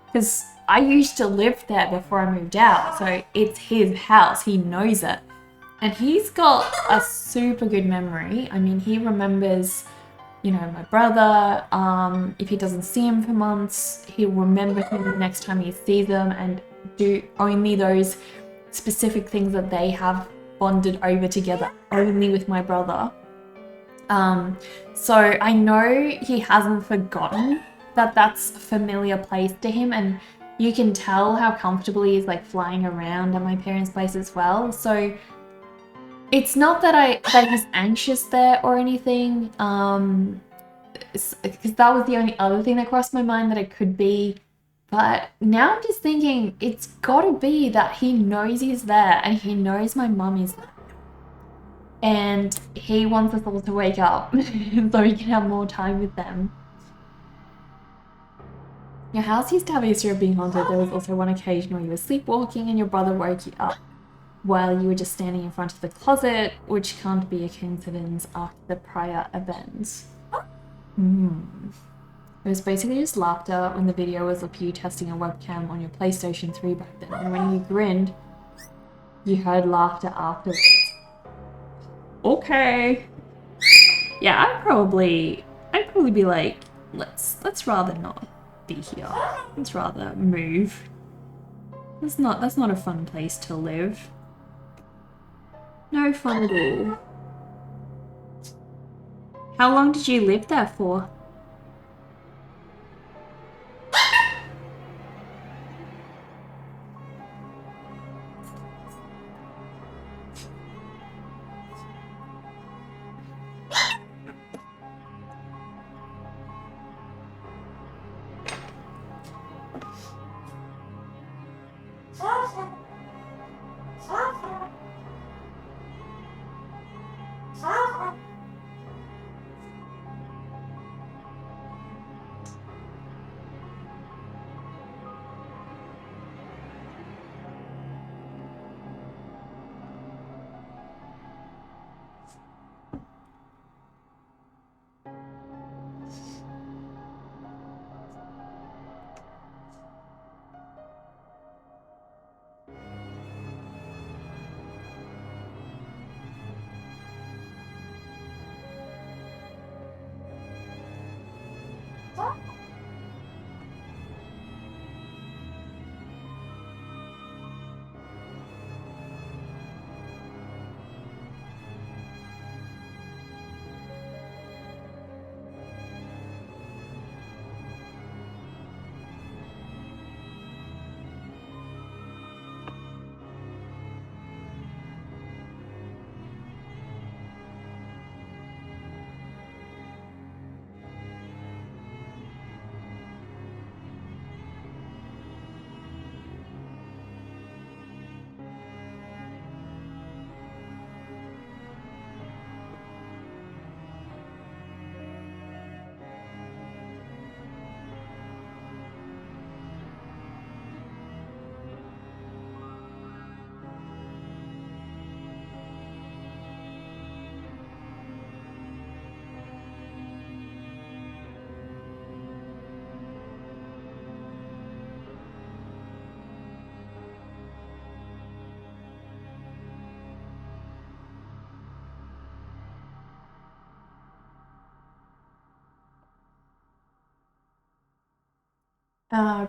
Because I used to live there before I moved out, so it's his house. He knows it. And he's got a super good memory. I mean, he remembers you know, my brother. If he doesn't see him for months, he'll remember him the next time he sees them and do only those specific things that they have bonded over together, only with my brother. So I know he hasn't forgotten that that's a familiar place to him, and you can tell how comfortable he is like flying around at my parents' place as well. So it's not that he's anxious there or anything, because that was the only other thing that crossed my mind that it could be. But now I'm just thinking it's gotta be that he knows he's there and he knows my mum is there. And he wants us all to wake up so he can have more time with them. Your house used to have a history of being haunted. There was also one occasion where you were sleepwalking and your brother woke you up while you were just standing in front of the closet, which can't be a coincidence after the prior events. It was basically just laughter when the video was of you testing a webcam on your PlayStation 3 back then, and when you grinned, you heard laughter afterwards. Okay. Yeah, I'd probably be like, let's rather not be here. Let's rather move. That's not a fun place to live. No fun at all. How long did you live there for?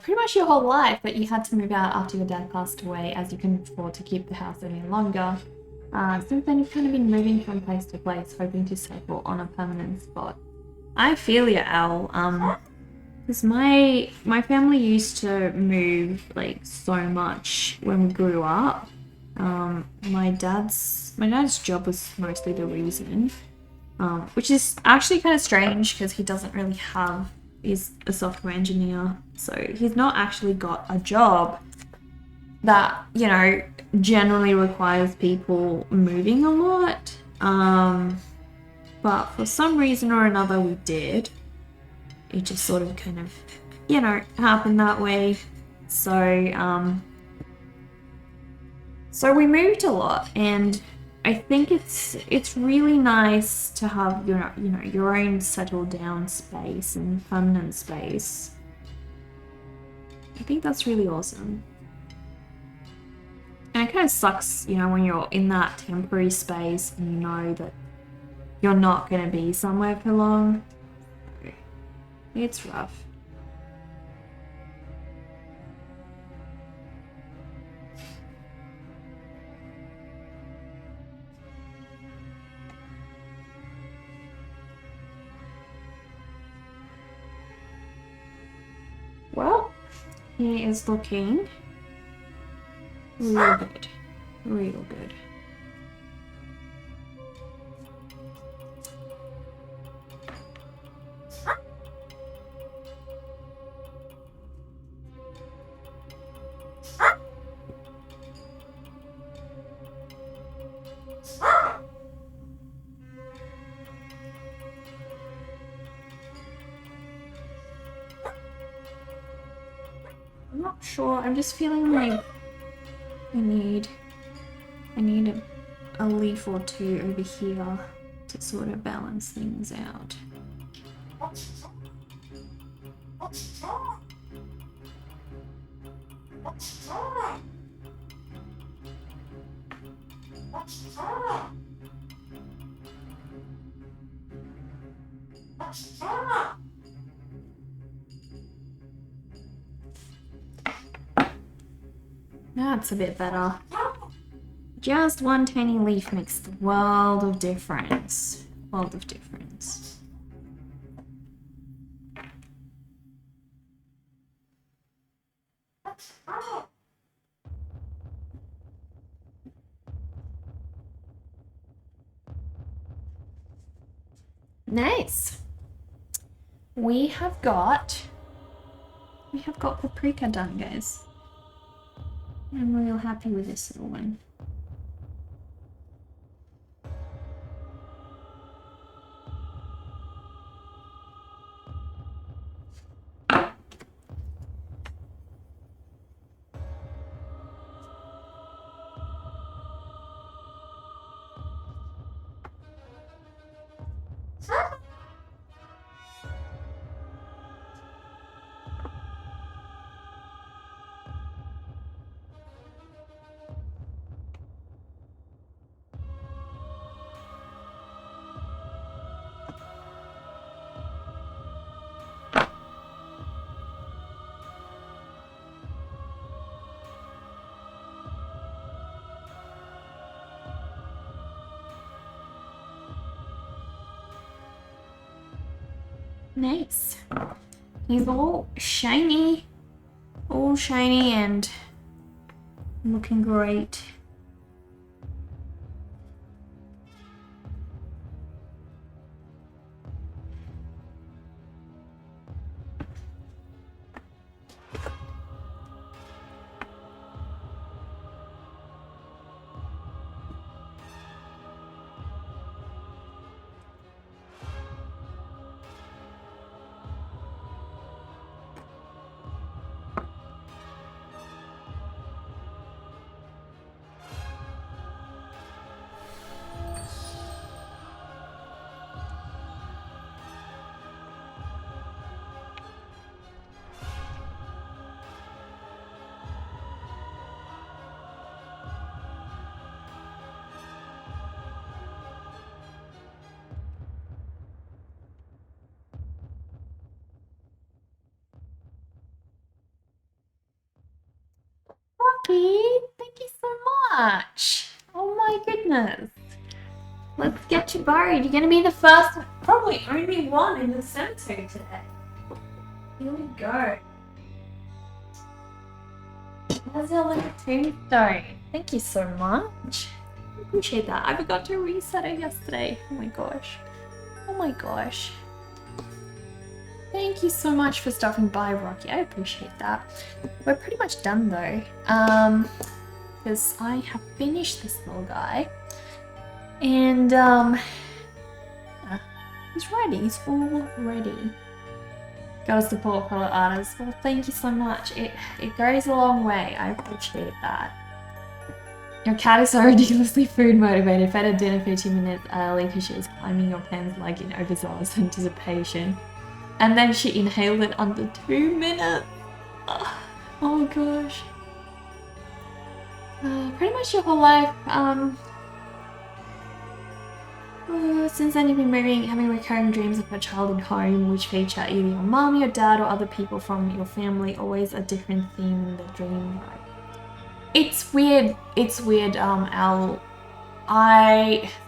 Pretty much your whole life, but you had to move out after your dad passed away as you couldn't afford to keep the house any longer. Since then, you've kind of been moving from place to place, hoping to settle on a permanent spot. I feel you, Al. Because my family used to move like so much when we grew up. My dad's job was mostly the reason, which is actually kind of strange because he doesn't really have. He's a software engineer, so he's not actually got a job that, you know, generally requires people moving a lot. But for some reason or another we did. It just sort of kind of, you know, happened that way. So so we moved a lot, and I think it's really nice to have your own settled down space and permanent space. I think that's really awesome. And it kind of sucks, you know, when you're in that temporary space and you know that you're not going to be somewhere for long. It's rough. Well, he is looking real good. Real good. I'm not sure. I'm just feeling like I need a leaf or two over here to sort of balance things out. That's a bit better. Just one tiny leaf makes the world of difference. World of difference. Nice. We have got Paprika done, guys. I'm real happy with this little one. Nice. He's all shiny and looking great. Rocky, thank you so much. Oh my goodness. Let's get you buried. You're gonna be the first, probably only one in the cemetery today. Here we go. There's our little tombstone. Thank you so much. I appreciate that. I forgot to reset it yesterday. Oh my gosh. Oh my gosh. Thank you so much for stopping by, Rocky. I appreciate that. We're pretty much done though. Because I have finished this little guy. And he's ready. He's all ready. Goes to portfolio artists. Well, thank you so much. It goes a long way. I appreciate that. Your cat is so ridiculously food motivated. Fed her dinner 15 minutes early because she was climbing your pants like in overzealous anticipation. And then she inhaled it under 2 minutes. Oh gosh. Pretty much your whole life. Since then you've been having recurring dreams of a childhood home which feature either your mom, your dad, or other people from your family, always a different theme in the dream. It's weird, Al.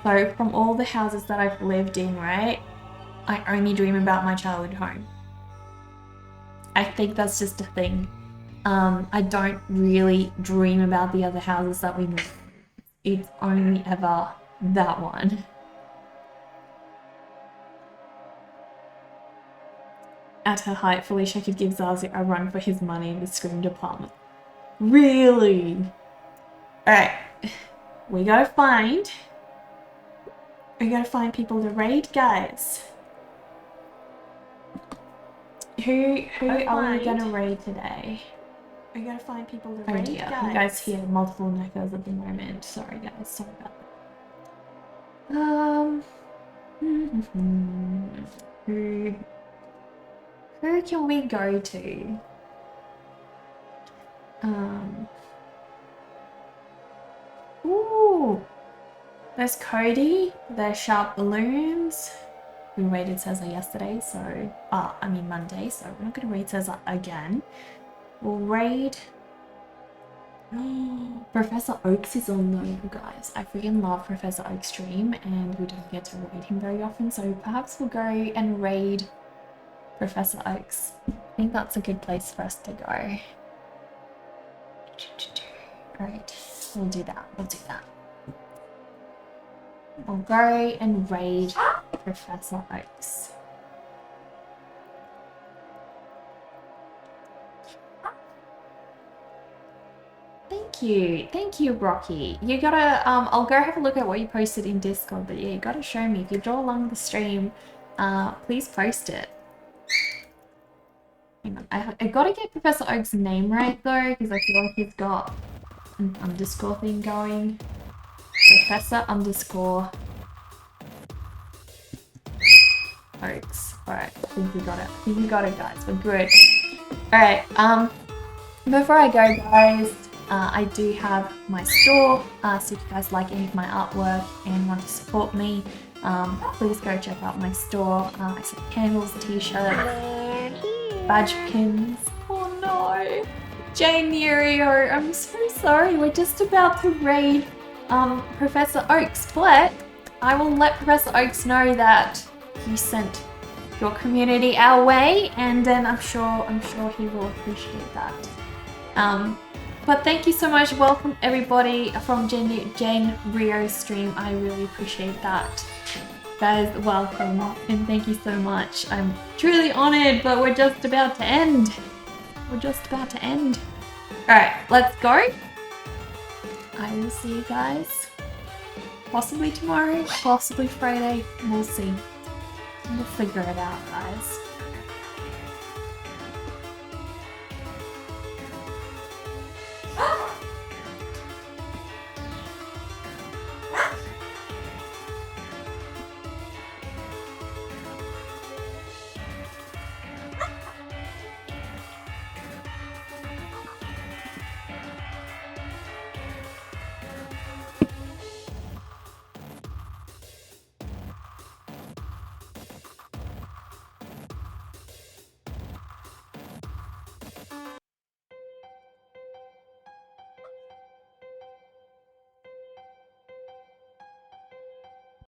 So from all the houses that I've lived in, right, I only dream about my childhood home. I think that's just a thing. I don't really dream about the other houses that we moved. It's only ever that one. At her height, Felicia could give Zazie a run for his money in the scream department. Really? Alright. We gotta find people to raid, guys. Who are we gonna raid today? We gotta find people to raid, guys. You guys hear multiple neckos at the moment. Sorry guys, sorry about that. Who can we go to? Ooh, there's Cody, there's Sharp Balloons. We raided Cesar yesterday, so, Monday, so we're not gonna raid Cesar again. We'll raid, Professor Oaks is on though, you guys. I freaking love Professor Oaks' stream, and we don't get to raid him very often, so perhaps we'll go and raid Professor Oaks. I think that's a good place for us to go. Alright, we'll do that. We'll go and raid Professor Oaks. Thank you, Rocky. You gotta, I'll go have a look at what you posted in Discord, but yeah, you gotta show me. If you draw along the stream, please post it. Hang on, I gotta get Professor Oak's name right though, because I feel like he's got an underscore thing going. Professor underscore Oaks. Alright, I think we got it. Guys. We're good. Alright, before I go, guys, I do have my store, so if you guys like any of my artwork and want to support me, please go check out my store. I sell candles, t-shirts, badge pins. Oh no! Jane Nerio, I'm so sorry. We're just about to raid Professor Oaks, but I will let Professor Oaks know that you sent your community our way, and then I'm sure he will appreciate that. But thank you so much. Welcome everybody from Jane Rio's stream. I really appreciate that. Guys, welcome and thank you so much. I'm truly honored, but we're just about to end. Alright, let's go. I will see you guys possibly tomorrow, possibly Friday. We'll see. We'll figure it out, guys.